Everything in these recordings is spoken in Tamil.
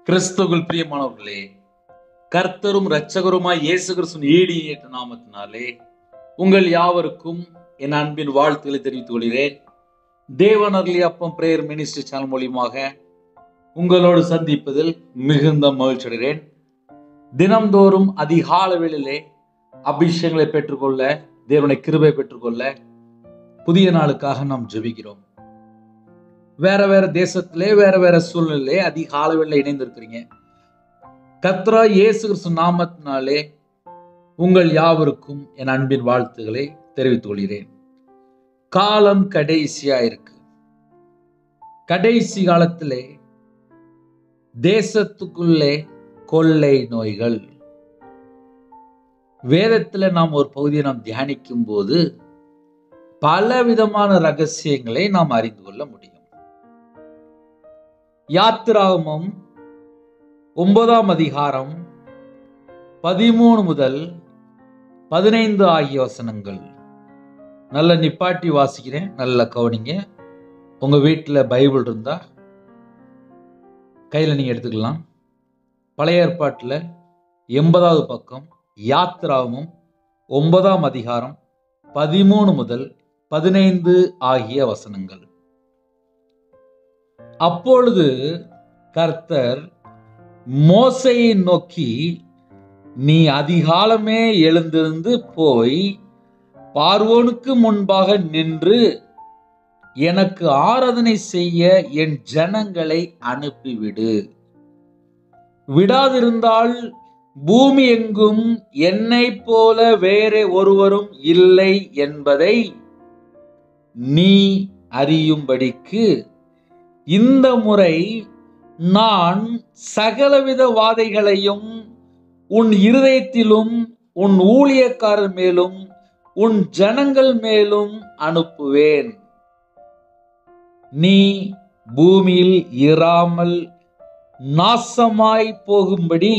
கிறிஸ்துவுக்குள் பிரியமானவர்களே, கர்த்தரும் இரட்சகருமாய் இயேசு கிறிஸ்துவின் ஈடியேற்ற நாமத்தினாலே உங்கள் யாவருக்கும் என் அன்பின் வாழ்த்துக்களை தெரிவித்துக் கொள்கிறேன். தேவன் அருளிய அப்பம் பிரேயர் மினிஸ்ட்ரி சேனல் மூலியமாக உங்களோடு சந்திப்பதில் மிகுந்த மகிழ்ச்சி அடைகிறேன். தினம்தோறும் அதிகால வேளையிலே அபிஷேகங்களை பெற்றுக்கொள்ள, தேவனுடைய கிருபை பெற்றுக்கொள்ள புதிய நாளுக்காக நாம் ஜெபிக்கிறோம். வேற வேற தேசத்திலே வேற வேற சூழ்நிலையிலே அதிகால வேளையில இணைந்திருக்கிறீங்க. கர்த்தராகிய இயேசு கிறிஸ்து நாமத்தினாலே உங்கள் யாவருக்கும் என் அன்பின் வாழ்த்துக்களை தெரிவித்துக் கொள்கிறேன். காலம் கடைசியா இருக்கு. கடைசி காலத்திலே தேசத்துக்குள்ளே கொள்ளை நோய்கள். வேதத்துல நாம் ஒரு பகுதியை நாம் தியானிக்கும் போது பல விதமான ரகசியங்களை நாம் அறிந்து கொள்ள முடியும். யாத்திராகமம் 9ஆம் அதிகாரம் 13 முதல் 15 ஆகிய வசனங்கள். நல்ல நிப்பாட்டி வாசிக்கிறேன், நல்ல கவனிங்க. உங்க வீட்டில் பைபிள் இருந்தா கையில் நீங்க எடுத்துக்கலாம். பழைய ஏற்பாட்டில் 80வது பக்கம், யாத்திராகமம் 9ஆம் அதிகாரம் 13 முதல் 15 ஆகிய வசனங்கள். அப்பொழுது கர்த்தர் மோசேயை நோக்கி, நீ அதிகாலமே எழுந்திருந்து போய் பார்வோனுக்கு முன்பாக நின்று எனக்கு ஆராதனை செய்ய என் ஜனங்களை அனுப்பிவிடு. விடாதிருந்தால் பூமி எங்கும் என்னை போல வேறே ஒருவரும் இல்லை என்பதை நீ அறியும்படிக்கு இந்த முறை நான் சகலவித வாதைகளையும் உன் இருதயத்திலும் உன் ஊழியக்காரர் மேலும் உன் ஜனங்கள் மேலும் அனுப்புவேன். நீ பூமியில் இராமல் நாசமாய் போகும்படி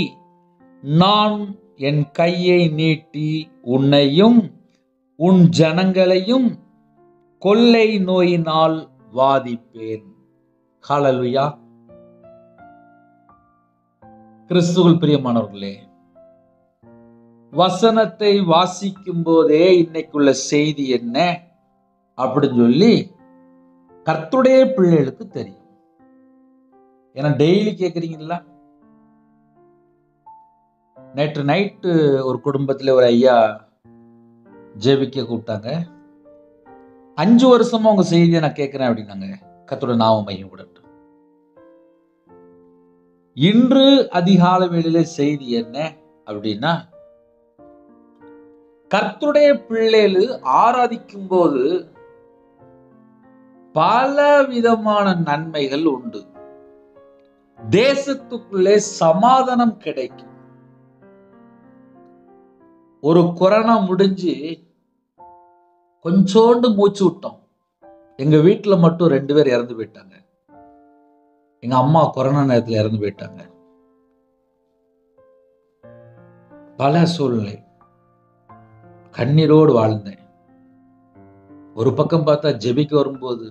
நான் என் கையை நீட்டி உன்னையும் உன் ஜனங்களையும் கொள்ளை நோயினால் வாதிப்பேன். ஹல்லேலூயா. கிறிஸ்துவுக்குள் பிரியமானவர்களே, வசனத்தை வாசிக்கும் போதே இன்னைக்குள்ள செய்தி என்ன அப்படின்னு சொல்லி கர்த்தருடைய பிள்ளைகளுக்கு தெரியும். ஏன்னா டெய்லி கேட்குறீங்களா? நேற்று நைட்டு ஒரு குடும்பத்தில் ஒரு ஐயா ஜெபிக்க கூப்பிட்டாங்க. 5 வருஷமா உங்க செய்தியை நான் கேட்கிறேன் அப்படின்னாங்க. கர்த்தருடைய நாமம் மகிமைப்படட்டும். இன்று அதிகால வேளையில செய்தி என்ன அப்படின்னா, கர்த்தருடைய பிள்ளைகள் ஆராதிக்கும் போது பல விதமான நன்மைகள் உண்டு. தேசத்துக்குள்ளே சமாதானம் கிடைக்கும். ஒரு கொரோனா முடிஞ்சு கொஞ்சோண்டு மூச்சு விட்டோம். எங்க வீட்டுல மட்டும் 2 பேர் இறந்து போயிட்டாங்க. எங்க அம்மா கொரோனா நேரத்தில் இறந்து போயிட்டாங்க. பல சூழ்நிலை கண்ணீரோடு வாழ்ந்தேன். ஒரு பக்கம் பார்த்தா ஜெபிக்க வரும்போது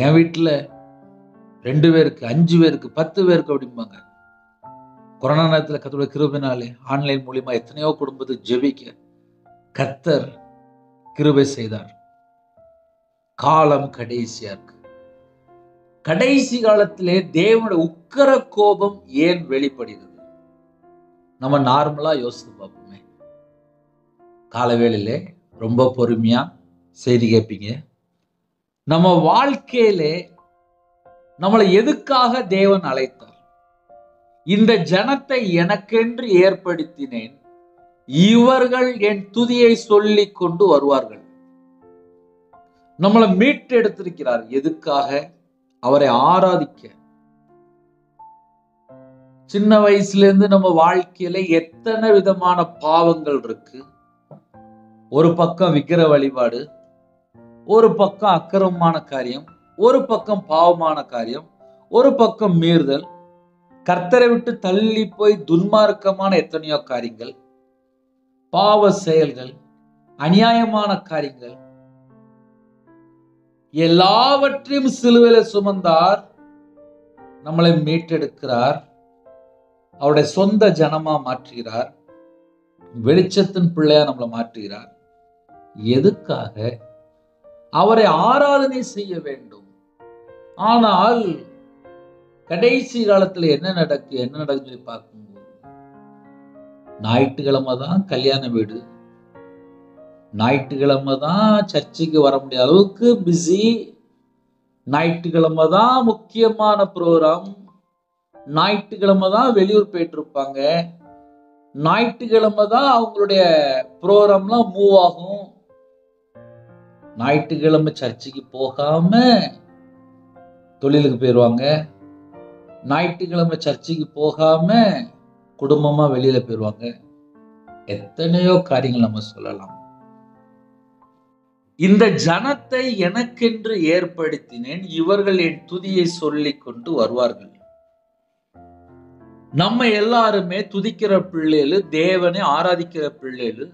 என் வீட்டில் 2 பேருக்கு 5 பேருக்கு 10 பேருக்கு அப்படிம்பாங்க. கொரோனா நேரத்தில் கர்த்தருடைய கிருபையினாலே ஆன்லைன் மூலியமா எத்தனையோ குடும்பத்துக்கு ஜெபிக்க கர்த்தர் கிருபை செய்தார். காலம் கடைசியா இருக்கு. கடைசி காலத்திலே தேவனுடைய உக்கிர கோபம் ஏன் வெளிப்படுகிறது? நம்ம நார்மலா யோசித்து பார்ப்போமே. காலவேளையிலே ரொம்ப பொறுமையா செய்தி கேட்பீங்க. நம்ம வாழ்க்கையிலே நம்மளை எதுக்காக தேவன் அழைத்தார்? இந்த ஜனத்தை எனக்கென்று ஏற்படுத்தினேன், இவர்கள் என் துதியை சொல்லிக் கொண்டு வருவார்கள். நம்மளை மீட்டு எடுத்திருக்கிறார். எதுக்காக? அவரை ஆராதிக்க. சின்ன வயசுல இருந்து நம்ம வாழ்க்கையில எத்தனை விதமான பாவங்கள் இருக்கு. ஒரு பக்கம் விக்கிர வழிபாடு, ஒரு பக்கம் அக்கிரமமான காரியம், ஒரு பக்கம் பாவமான காரியம், ஒரு பக்கம் மீறுதல், கர்த்தரை விட்டு தள்ளி போய் துன்மார்க்கமான எத்தனையோ காரியங்கள், பாவ செயல்கள், அநியாயமான காரியங்கள், எல்லாவற்றையும் சிலுவையில சுமந்தார். நம்மளை மீட்டெடுக்கிறார். அவருடைய சொந்த ஜனமா மாற்றுகிறார். வெளிச்சத்தின் பிள்ளையா நம்மளை மாற்றுகிறார். எதுக்காக? அவரை ஆராதனை செய்ய வேண்டும். ஆனால் கடைசி காலத்துல என்ன நடக்குது பார்க்கும்போது, ஞாயிற்றுக்கிழமை தான் கல்யாண வீடு, ஞாயிற்றுக்கிழமை தான் சர்ச்சுக்கு வர முடியாத அளவுக்கு பிஸி, ஞாயிற்றுக்கிழமை தான் முக்கியமான ப்ரோக்ராம், ஞாயிற்றுக்கிழமை தான் வெளியூர் போயிட்டு இருப்பாங்க, ஞாயிற்றுக்கிழமை தான் அவங்களுடைய ப்ரோக்ராம்லாம் மூவ் ஆகும். ஞாயிற்றுக்கிழமை சர்ச்சுக்கு போகாம தொழிலுக்கு போயிடுவாங்க, ஞாயிற்றுக்கிழமை சர்ச்சுக்கு போகாம குடும்பமா வெளியில போயிடுவாங்க. எத்தனையோ காரியங்கள் நம்ம சொல்லலாம். இந்த ஜனத்தை எனக்கென்று ஏற்படுத்தினேன், இவர்கள் என் துதியை சொல்லிக் கொண்டு வருவார்கள். நம்ம எல்லாருமே துதிக்கிற பிள்ளைகளு, தேவனை ஆராதிக்கிற பிள்ளைகளு,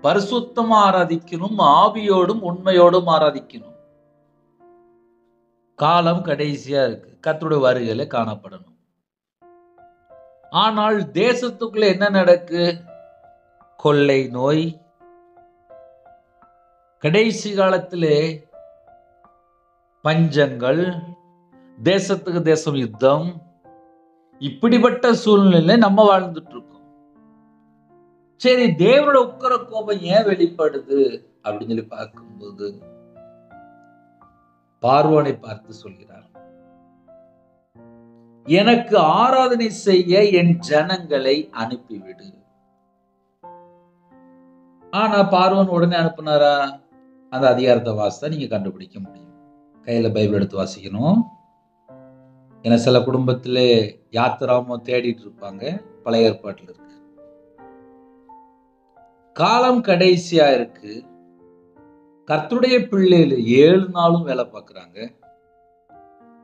பரிசுத்தமா ஆராதிக்கணும், ஆவியோடும் உண்மையோடும் ஆராதிக்கணும். காலம் கடைசியா இருக்கு, கர்த்தருடைய வருகையில காணப்படணும். ஆனால் தேசத்துக்குள்ள என்ன நடக்கு? கொள்ளை நோய், கடைசி காலத்திலே பஞ்சங்கள், தேசத்துக்கு தேசம் யுத்தம், இப்படிப்பட்ட சூழ்நிலை நம்ம வாழ்ந்துட்டு இருக்கோம். சரி, தேவனோட உக்கிர கோபம் ஏன் வெளிப்படுது அப்படின்னு சொல்லி பார்க்கும்போது, பார்வோனை பார்த்து சொல்கிறார், எனக்கு ஆராதனை செய்ய என் ஜனங்களை அனுப்பிவிடு. ஆனா பார்வோன் உடனே அனுப்புனாரா? அந்த அதிகாரத்தை வாசித்தா நீங்க கண்டுபிடிக்க முடியும். கையில பைபிள் எடுத்து வாசிக்கணும். ஏன்னா சில குடும்பத்திலே யாத்திராமோ தேடிட்டு இருப்பாங்க, பழைய ஏற்பாட்டில் இருக்கு. காலம் கடைசியா இருக்கு, கர்த்தருடைய பிள்ளைகள் 7 நாளும் வேலை பார்க்குறாங்க.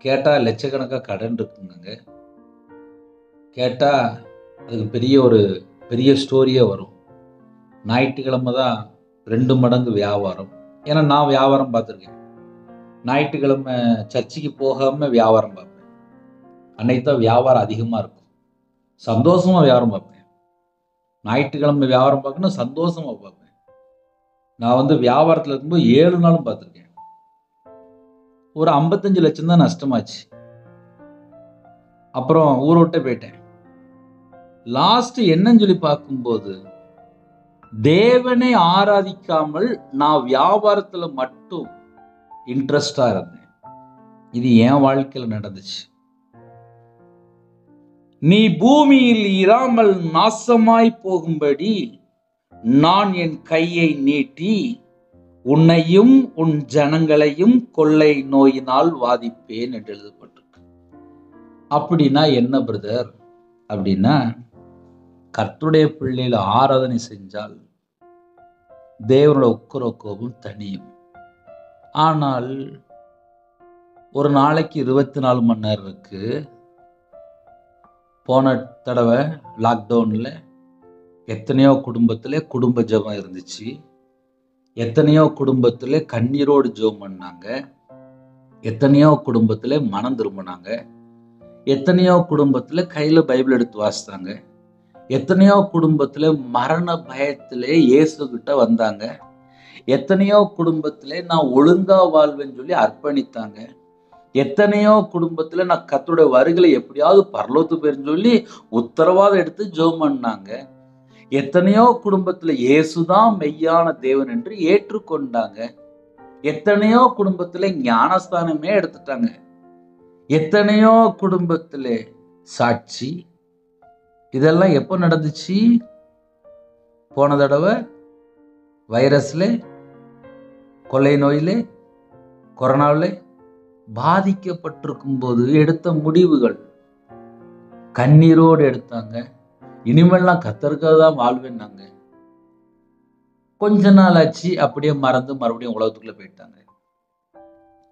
கேட்டா லட்சக்கணக்கா கடன் இருக்குங்க. கேட்டா அதுக்கு பெரிய ஸ்டோரியே வரும். ஞாயிற்றுக்கிழமை தான் 2 மடங்கு வியாபாரம். ஏன்னா நான் வியாபாரம் பார்த்துருக்கேன். ஞாயிற்றுக்கிழமை சர்ச்சுக்கு போகாம வியாபாரம் பார்ப்பேன். அன்னைக்கு தான் வியாபாரம் அதிகமாக இருக்கும். சந்தோஷமா வியாபாரம் பார்ப்பேன். ஞாயிற்றுக்கிழமை வியாபாரம் பார்க்கணும், சந்தோஷமா பார்ப்பேன். நான் வியாபாரத்தில் இருக்கும்போது 7 நாளும் பார்த்துருக்கேன். ஒரு 55 லட்சம் தான் நஷ்டமாச்சு. அப்புறம் ஊரை விட்டே போயிட்டேன். லாஸ்ட் என்னன்னு சொல்லி பார்க்கும்போது, தேவனை ஆராதிக்காமல் நான் வியாபாரத்துல மட்டும் இன்ட்ரெஸ்டா இருந்தேன். இது என் வாழ்க்கையில நடந்துச்சு. நீ பூமியில் இராமல் நாசமாய் போகும்படி நான் என் கையை நீட்டி உன்னையும் உன் ஜனங்களையும் கொள்ளை நோயினால் வாதிப்பேன் என்று எழுதப்பட்டிருக்கு. அப்படின்னா என்ன பிரதர் அப்படின்னா, கர்த்தருடைய பிள்ளையில ஆராதனை செஞ்சால் தேவனோட உக்கிர கோபம் தனியும். ஆனால் ஒரு நாளைக்கு 24 மணி நேரம் இருக்கு. போன தடவை லாக்டவுன்ல எத்தனையோ குடும்பத்திலே குடும்ப ஜெபம் இருந்துச்சு. எத்தனையோ குடும்பத்திலே கண்ணீரோடு ஜெபம் பண்ணாங்க. எத்தனையோ குடும்பத்திலே மனம் திரும்பினாங்க. எத்தனையோ குடும்பத்துல கையில பைபிள் எடுத்து வாசித்தாங்க. எத்தனையோ குடும்பத்துல மரண பயத்திலே இயேசு கிட்ட வந்தாங்க. எத்தனையோ குடும்பத்திலே நான் ஒழுங்கா வாழ்வேன்னு சொல்லி அர்ப்பணித்தாங்க. எத்தனையோ குடும்பத்துல நான் கர்த்தருடைய வருகையில எப்படியாவது பரலோகத்துக்கு போயிருன்னு சொல்லி உத்தரவாதம் எடுத்து ஜெபம் பண்ணாங்க. எத்தனையோ குடும்பத்துல இயேசுதான் மெய்யான தேவன் என்று ஏற்றுக்கொண்டாங்க. எத்தனையோ குடும்பத்துல ஞானஸ்தானமே எடுத்துட்டாங்க. எத்தனையோ குடும்பத்திலே சாட்சி. இதெல்லாம் எப்போ நடந்துச்சு? போன தடவை வைரஸ்ல, கொள்ளை நோயில, கொரோனாவில பாதிக்கப்பட்டிருக்கும் போது எடுத்த முடிவுகள். கண்ணீரோடு எடுத்தாங்க. இனிமேல்லாம் கர்த்தருக்காக தான் வாழ்வேன்னாங்க. கொஞ்ச நாள் ஆச்சு, அப்படியே மறந்து மறுபடியும் உலகத்துக்குள்ள போயிட்டாங்க.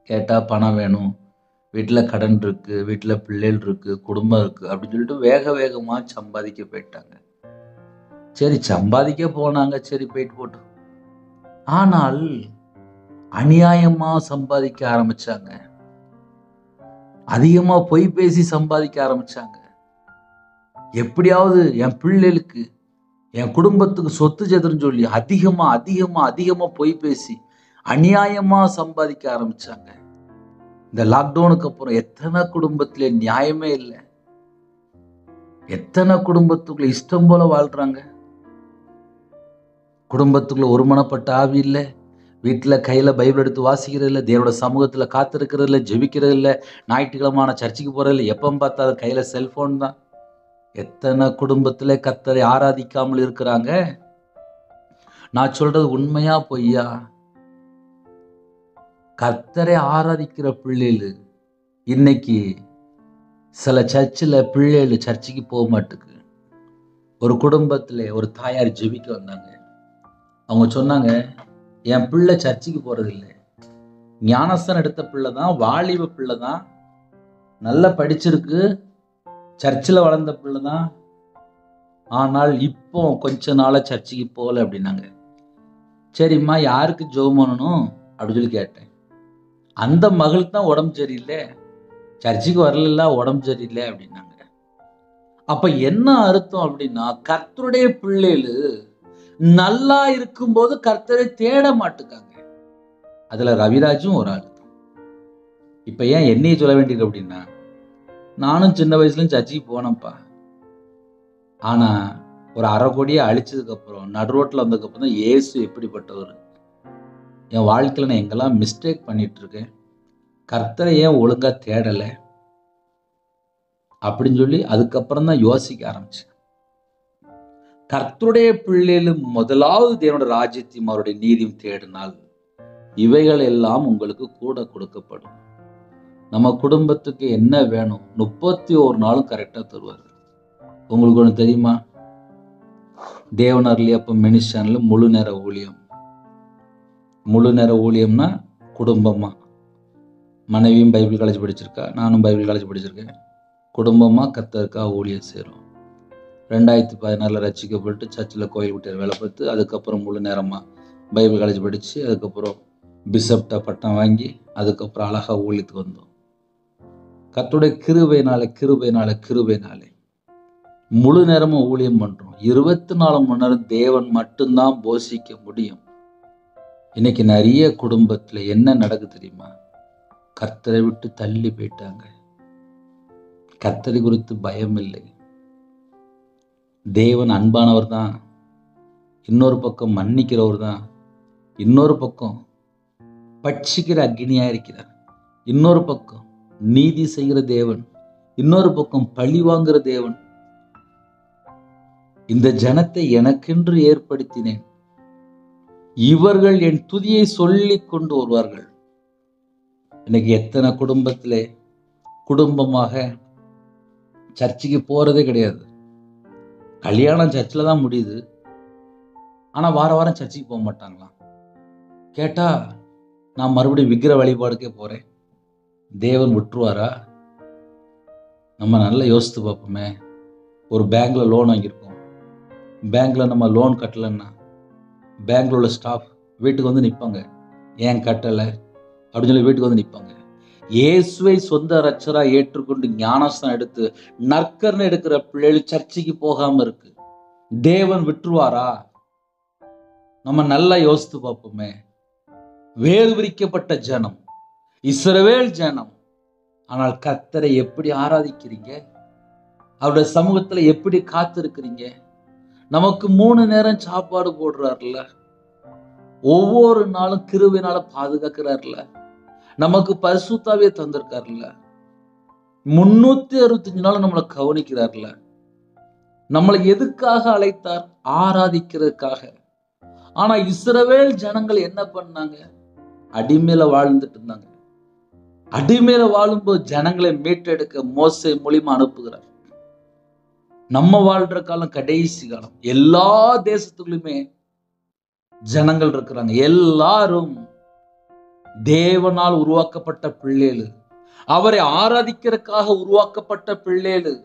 கேட்டா பணம் வேணும், வீட்டில் கடன் இருக்கு, வீட்டில் பிள்ளைகள் இருக்கு, குடும்பம் இருக்கு அப்படின்னு சொல்லிட்டு வேக வேகமா சம்பாதிக்க போயிட்டாங்க. சரி, சம்பாதிக்க போனாங்க, சரி போயிட்டு போட்டோம். ஆனால் அநியாயமா சம்பாதிக்க ஆரம்பிச்சாங்க. அதிகமா பொய் பேசி சம்பாதிக்க ஆரம்பிச்சாங்க. எப்படியாவது என் பிள்ளைகளுக்கு என் குடும்பத்துக்கு சொத்து சேதம் சொல்லி அதிகமா அதிகமா அதிகமா பொய் பேசி அநியாயமா சம்பாதிக்க ஆரம்பிச்சாங்க. இந்த லாக்டவுனுக்கு அப்புறம் எத்தனை குடும்பத்துல நியாயமே இல்லை, எத்தனை குடும்பத்துக்குள்ள இஷ்டம் போல வாழ்றாங்க. குடும்பத்துக்குள்ள ஒருமனப்பட்ட ஆவி இல்லை, வீட்டுல கையில பைபிள் எடுத்து வாசிக்கிறது இல்லை, தேவனோட சமூகத்துல காத்திருக்கிறது இல்லை, ஜெபிக்கிறது இல்லை, ஞாயிற்றுக்கிழமான சர்ச்சுக்கு போறது இல்லை, எப்ப பார்த்தாலும் கையில செல்போன் தான். எத்தனை குடும்பத்துல கர்த்தரை ஆராதிக்காமல் இருக்கிறாங்க. நான் சொல்றது உண்மையா பொய்யா? கர்த்தரை ஆராதிக்கிற பிள்ளைகள் இன்னைக்கு சில சர்ச்சில் பிள்ளைகள் சர்ச்சுக்கு போக மாட்டுக்கு. ஒரு குடும்பத்துல ஒரு தாயார் ஜெபிக்க வந்தாங்க. அவங்க சொன்னாங்க, என் பிள்ளை சர்ச்சுக்கு போறது இல்லை, ஞானஸ்தானம் எடுத்த பிள்ளை தான், வாலிப பிள்ளை தான், நல்லா படிச்சிருக்கு, சர்ச்சில் வளர்ந்த பிள்ளை தான், ஆனால் இப்போ கொஞ்ச நாளா சர்ச்சுக்கு போகல அப்படின்னாங்க. சரிம்மா, யாருக்கு ஜெபம் பண்ணணும் அப்படின்னு சொல்லி கேட்டேன். அந்த மகளுக்கு தான் உடம்பு சரியில்லை, சர்ச்சுக்கு வரல, உடம்பு சரியில்லை அப்படின்னாங்க. அப்ப என்ன அர்த்தம் அப்படின்னா, கர்த்தருடைய பிள்ளைகள் நல்லா இருக்கும்போது கர்த்தரை தேட மாட்டுக்காங்க. அதுல ரவிராஜும் ஒரு ஆள். இப்ப ஏன் என்னைய சொல்ல வேண்டியது அப்படின்னா, நானும் சின்ன வயசுல சர்ச்சுக்கு போனேன்ப்பா. ஆனா ஒரு அரை கோடியை அழிச்சதுக்கு அப்புறம் நடு ரோட்ல வந்ததுக்கு அப்புறம் தான் இயேசு எப்படிப்பட்டவர், என் வாழ்க்கையில நான் எங்கெல்லாம் மிஸ்டேக் பண்ணிட்டு இருக்கேன், கர்த்தரை ஏன் ஒழுங்கா தேடலை அப்படின்னு சொல்லி அதுக்கப்புறம் தான் யோசிக்க ஆரம்பிச்சேன். கர்த்தருடைய பிள்ளைகள் முதலாவது தேவனோட ராஜ்யத்தையும் அவருடைய நீதியும் தேடினால் இவைகள் எல்லாம் உங்களுக்கு கூட கொடுக்கப்படும். நம்ம குடும்பத்துக்கு என்ன வேணும் 31 நாளும் கரெக்டா தருவார். உங்களுக்கு ஒன்று தெரியுமா? தேவனர்லி அப்ப மினிஸ்டன்ல முழு நேர ஊழியம். முழு நேர ஊழியம்னா குடும்பமா, மனைவியும் பைபிள் காலேஜ் படிச்சிருக்கா, நானும் பைபிள் காலேஜ் படிச்சிருக்கேன், குடும்பமா கர்த்தருக்கா ஊழியம் செய்கிறோம். 2016 ரட்சிக்கப்பட்டு சர்ச்சில் கோயில் விட்டு வேலை பார்த்து அதுக்கப்புறம் முழு நேரமாக பைபிள் காலேஜ் படித்து அதுக்கப்புறம் பிஷப்ட பட்டம் வாங்கி அதுக்கப்புறம் அழகாக ஊழியத்துக்கு வந்தோம். கர்த்தருடைய கிருபையினாலே முழு நேரமும் ஊழியம் பண்ணுறோம். 24 மணி நேரம் தேவன் மட்டும்தான் போஷிக்க முடியும். இன்னைக்கு நிறைய குடும்பத்தில் என்ன நடக்குது தெரியுமா? கர்த்தரை விட்டு தள்ளி போயிட்டாங்க. கர்த்தரை குறித்து பயம் இல்லை. தேவன் அன்பானவர் தான், இன்னொரு பக்கம் மன்னிக்கிறவர் தான், இன்னொரு பக்கம் பட்சிக்கிற அக்னியா இருக்கிறார், இன்னொரு பக்கம் நீதி செய்கிற தேவன், இன்னொரு பக்கம் பழி வாங்குற தேவன். இந்த ஜனத்தை எனக்கென்று ஏற்படுத்தினேன், இவர்கள் என் துதியை சொல்லி கொண்டு வருவார்கள். இன்னைக்கு எத்தனை குடும்பத்திலே குடும்பமாக சர்ச்சுக்கு போறதே கிடையாது. கல்யாணம் சர்ச்சில் தான் முடியுது, ஆனா வார வாரம் சர்ச்சுக்கு போக மாட்டாங்களாம். கேட்டா நான் மறுபடியும் விக்கிர வழிபாடுக்கே போறேன், தேவன் விட்டுருவாரா? நம்ம நல்லா யோசித்து பார்ப்போமே. ஒரு பேங்க்ல லோன் வாங்கியிருக்கோம், பேங்க்ல நம்ம லோன் கட்டலைன்னா பேங்க்ல உள்ள ஸ்டாஃப் வீட்டுக்கு வந்து நிற்பாங்க, ஏன் கட்டலை அப்படின்னு சொல்லி வீட்டுக்கு வந்து நிற்பாங்க. இயேசுவை சொந்த ரட்சரா ஏற்றுக்கொண்டு ஞானஸ்தானம் எடுத்து நற்கர்னு எடுக்கிற பிள்ளைகள் சர்ச்சைக்கு போகாம இருக்கு, தேவன் விட்டுருவாரா? நம்ம நல்லா யோசித்து பார்ப்போமே. வேறு விரிக்கப்பட்ட ஜனம், இஸ்ரவேல் ஜனம், ஆனால் கர்த்தரை எப்படி ஆராதிக்கிறீங்க? அவருடைய சமூகத்துல எப்படி காத்திருக்கிறீங்க? நமக்கு 3 நேரம் சாப்பாடு போடுறாருல, ஒவ்வொரு நாளும் கிருபையினால பாதுகாக்கிறாருல, நமக்கு பரிசுத்தாவே தந்திருக்காருல்ல, 365 நாள் நம்மளை கவனிக்கிறார்ல. நம்மளை எதுக்காக அழைத்தார்? ஆராதிக்கிறதுக்காக. ஆனா இஸ்ரவேல் ஜனங்கள் என்ன பண்ணாங்க? அடிமையில வாழ்ந்துட்டு இருந்தாங்க. அடிமையில வாழும்போது ஜனங்களை மீட்டெடுக்க மோசே மூலியமா அனுப்புகிறார். நம்ம வாழ்ற காலம் கடைசி காலம். எல்லா தேசத்துக்குள்ளுமே ஜனங்கள் இருக்கிறாங்க, எல்லாரும் தேவனால் உருவாக்கப்பட்ட பிள்ளைகள், அவரை ஆராதிக்கிறதுக்காக உருவாக்கப்பட்ட பிள்ளைகள்.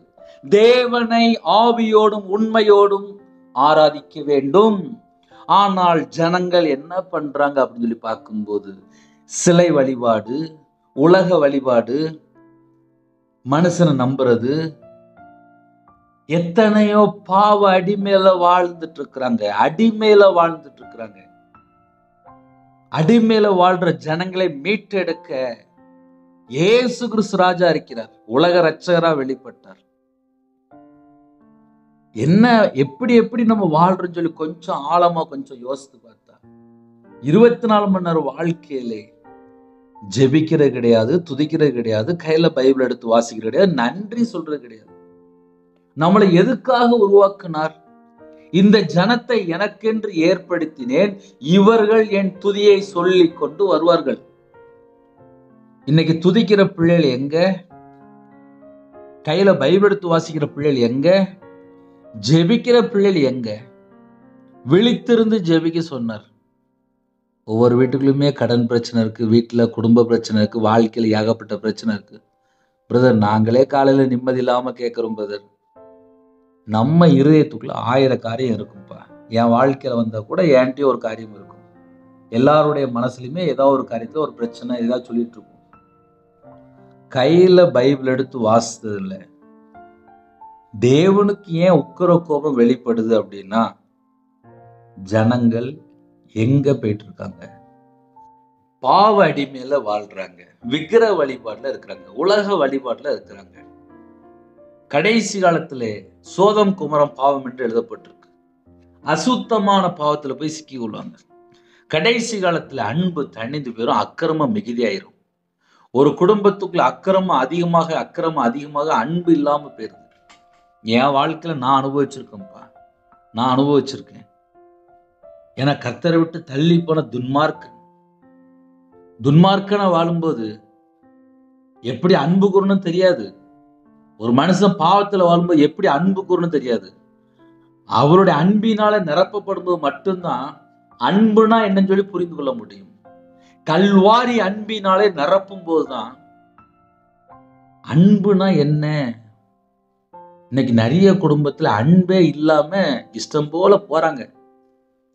தேவனை ஆவியோடும் உண்மையோடும் ஆராதிக்க வேண்டும். ஆனால் ஜனங்கள் என்ன பண்றாங்க அப்படின்னு சொல்லி பார்க்கும்போது, சிலை வழிபாடு, உலக வழிபாடு, மனுஷனை நம்புறது, எத்தனையோ பாவ அடிமையில வாழ்ந்துட்டு இருக்கிறாங்க. அடிமையில வாழ்ற ஜனங்களை மீட்டெடுக்க இயேசு கிறிஸ்து ராஜா இருக்கிறார். உலக ரட்சகரா வெளிப்பட்டார். என்ன எப்படி நம்ம வாழ்றோம்னு சொல்லி கொஞ்சம் ஆழமா கொஞ்சம் யோசித்து பார்த்தா 24 மணி நேரம் வாழ்க்கையிலே ஜெபிக்கிறது கிடையாது, துதிக்கிறது கிடையாது, கையில பைபிள் எடுத்து வாசிக்கிறது கிடையாது, நன்றி சொல்றது கிடையாது. நம்மளை எதுக்காக உருவாக்கினார்? இந்த ஜனத்தை எனக்கென்று ஏற்படுத்தினேன், இவர்கள் என் துதியை சொல்லிக் கொண்டு வருவார்கள். இன்னைக்கு துதிக்கிற பிள்ளைகள் எங்க? கையில பைபிள் எடுத்து வாசிக்கிற பிள்ளைகள் எங்க? ஜெபிக்கிற பிள்ளைகள் எங்க? விழித்திருந்து ஜெபிக்க சொன்னார். ஒவ்வொரு வீட்டுக்குள்ளுமே கடன் பிரச்சனை இருக்கு, வீட்டுல குடும்ப பிரச்சனை இருக்கு, வாழ்க்கையில ஏகப்பட்ட பிரச்சனை இருக்கு. பிரதர், நாங்களே காலையில நிம்மதி இல்லாம கேட்கிறோம் பிரதர். நம்ம இருதயத்துக்குள்ள 1000 காரியம் இருக்கும்பா. என் வாழ்க்கையில வந்தா கூட என்கிட்டயும் ஒரு காரியம் இருக்கும். எல்லாருடைய மனசுலயுமே ஏதாவது ஒரு காரியத்துல ஒரு பிரச்சனை ஏதாவது சொல்லிட்டு இருக்கும். கையில பைபிள் எடுத்து வாசித்தது இல்ல. தேவனுக்கு ஏன் உக்கிர கோபம் வெளிப்படுது அப்படின்னா, ஜனங்கள் எங்க போயிட்டு இருக்காங்க? பாவ அடிமையில வாழ்றாங்க, விக்கிரக வழிபாட்டுல இருக்கிறாங்க, உலக வழிபாட்டுல இருக்கிறாங்க. கடைசி காலத்திலே சோதம் குமரம் பாவம் என்று எழுதப்பட்டிருக்கு. அசுத்தமான பாவத்துல போய் சிக்கி கொள்வாங்க. கடைசி காலத்துல அன்பு தணிந்து போயிரும், அக்கிரமம் மிகுதியாயிரும். ஒரு குடும்பத்துக்குள்ள அக்கிரமம் அதிகமாக அன்பு இல்லாம போயிருது. என் வாழ்க்கையில நான் அனுபவிச்சிருக்கேன். ஏன்னா கர்த்தரை விட்டு தள்ளி போன துன்மார்க்கனா வாழும்போது எப்படி அன்பு கூறணும் தெரியாது. ஒரு மனுஷன் பாவத்துல வாழும்போது எப்படி அன்பு கூறணும் தெரியாது. அவருடைய அன்பினால நிரப்பப்படும்போது மட்டும்தான் அன்புனா என்னன்னு சொல்லி புரிந்து கொள்ள முடியும். கல்வாரி அன்பினாலே நிரப்பும் போதுதான் அன்புனா என்ன. இன்னைக்கு நிறைய குடும்பத்துல அன்பே இல்லாம இஷ்டம் போல போறாங்க.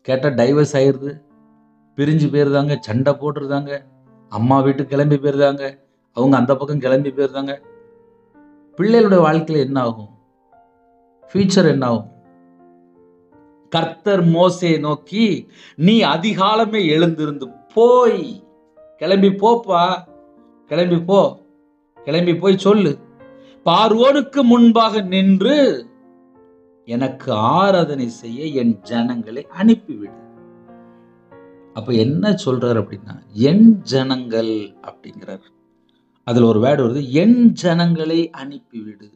கேட்டா டைவர்ஸ் ஆயிருது, பிரிஞ்சு போயிருந்தாங்க, சண்டை போட்டுருந்தாங்க, அம்மா வீட்டுக்கு கிளம்பி போயிருந்தாங்க, அவங்க அந்த பக்கம் கிளம்பி போயிருந்தாங்க. பிள்ளைகளுடைய வாழ்க்கையில என்ன ஆகும்? ஃபியூச்சர் என்ன ஆகும்? கர்த்தர் மோசேயை நோக்கி, நீ அதிகாலமே எழுந்திருந்து போய் கிளம்பி போய் சொல்லு, பார்வோனுக்கு முன்பாக நின்று எனக்கு ஆராதனை செய்ய என் ஜனங்களை அனுப்பிவிடு. அப்ப என்ன சொல்றாரு அப்படின்னா, என் ஜனங்கள் அப்படிங்கிறார். அதுல ஒரு வேர்டு வருது, என் ஜனங்களை அனுப்பிவிடு.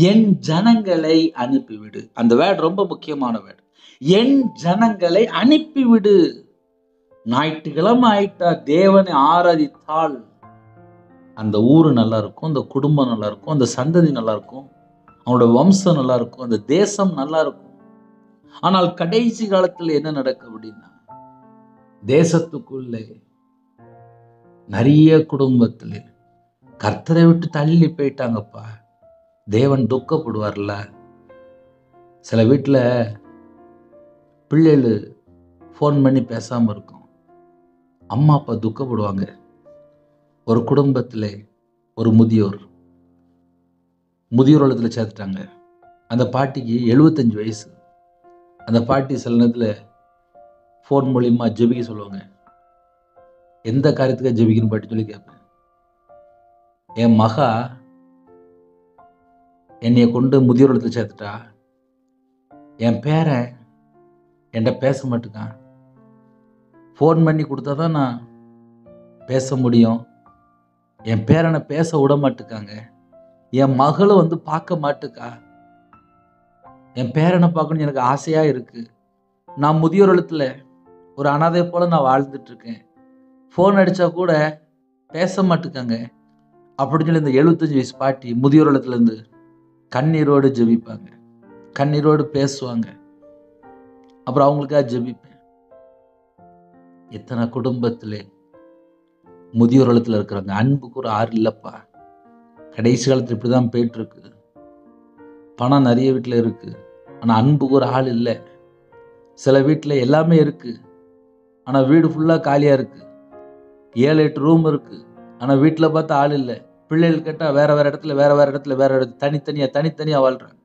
என் ஜனங்களை அனுப்பிவிடு. அந்த வேர்டு ரொம்ப முக்கியமான வேர்டு. என் ஜனங்களை அனுப்பிவிடு. ஞாயிற்றுக்கிழமை ஆயிட்டா தேவனை ஆராதித்தால் அந்த ஊரு நல்லா இருக்கும், அந்த குடும்பம் நல்லா இருக்கும், அந்த சந்ததி நல்லா இருக்கும், அவனோட வம்சம் நல்லா இருக்கும், அந்த தேசம் நல்லா இருக்கும். ஆனால் கடைசி காலத்துல என்ன நடக்கும் அப்படின்னா, தேசத்துக்குள்ளே நிறைய குடும்பத்துல கர்த்தரை விட்டு தள்ளி போயிட்டாங்கப்பா. தேவன் துக்கப்படுவார்ல. சில வீட்டுல பிள்ளைகள் ஃபோன் பண்ணி பேசாம இருக்கும், அம்மா அப்பா துக்கப்படுவாங்க. ஒரு குடும்பத்துல ஒரு முதியோர் இல்லத்துல சேர்த்துட்டாங்க. அந்த பாட்டிக்கு 75 வயசு. அந்த பாட்டி சில நேரத்துல ஃபோன் மூலியமா ஜெபிக்க சொல்லுவாங்க. எந்த காரியத்துக்காக ஜெபிக்கணும் பாட்டி சொல்லி கேட்பேன். என் மகா என்னைய கொண்டு முதியோர் இல்லத்துல சேர்த்துட்டா, என் பேரன் என்கிட்ட பேச மாட்டேங்கான், ஃபோன் பண்ணி கொடுத்தாதான் நான் பேச முடியும், என் பேரனை பேச விட மாட்டுக்காங்க, என் மகளும் வந்து பார்க்க மாட்டுக்கா, என் பேரனை பார்க்கணும் எனக்கு ஆசையா இருக்கு, நான் முதியோர் இல்லத்துல ஒரு அனாதை போல நான் வாழ்ந்துட்டு இருக்கேன், ஃபோன் அடிச்சா கூட பேச மாட்டுக்காங்க அப்படின்னு சொல்லி இந்த 75 வயசு பாட்டி முதியோர் இல்லத்துல இருந்து கண்ணீரோடு ஜெபிப்பாங்க, கண்ணீரோடு பேசுவாங்க. அப்புறம் அவங்களுக்காக ஜெபிப்பேன். எத்தனை குடும்பத்திலே முதியோர் இல்லத்துல இருக்கிறாங்க, அன்புக்கு ஒரு ஆறு இல்லப்பா. கடைசி காலத்துல இப்படிதான் போயிட்டு இருக்கு. பணம் நிறைய வீட்டுல இருக்கு, ஆனா அன்புக்கு ஒரு ஆள் இல்லை. சில வீட்டுல எல்லாமே இருக்கு, ஆனா வீடு ஃபுல்லா காலியா இருக்கு. 7-8 ரூம் இருக்கு, ஆனா வீட்டுல பார்த்தா ஆள் இல்லை. பிள்ளைகள் கேட்டா வேற வேற இடத்துல வேற தனித்தனியா வாழ்றாங்க.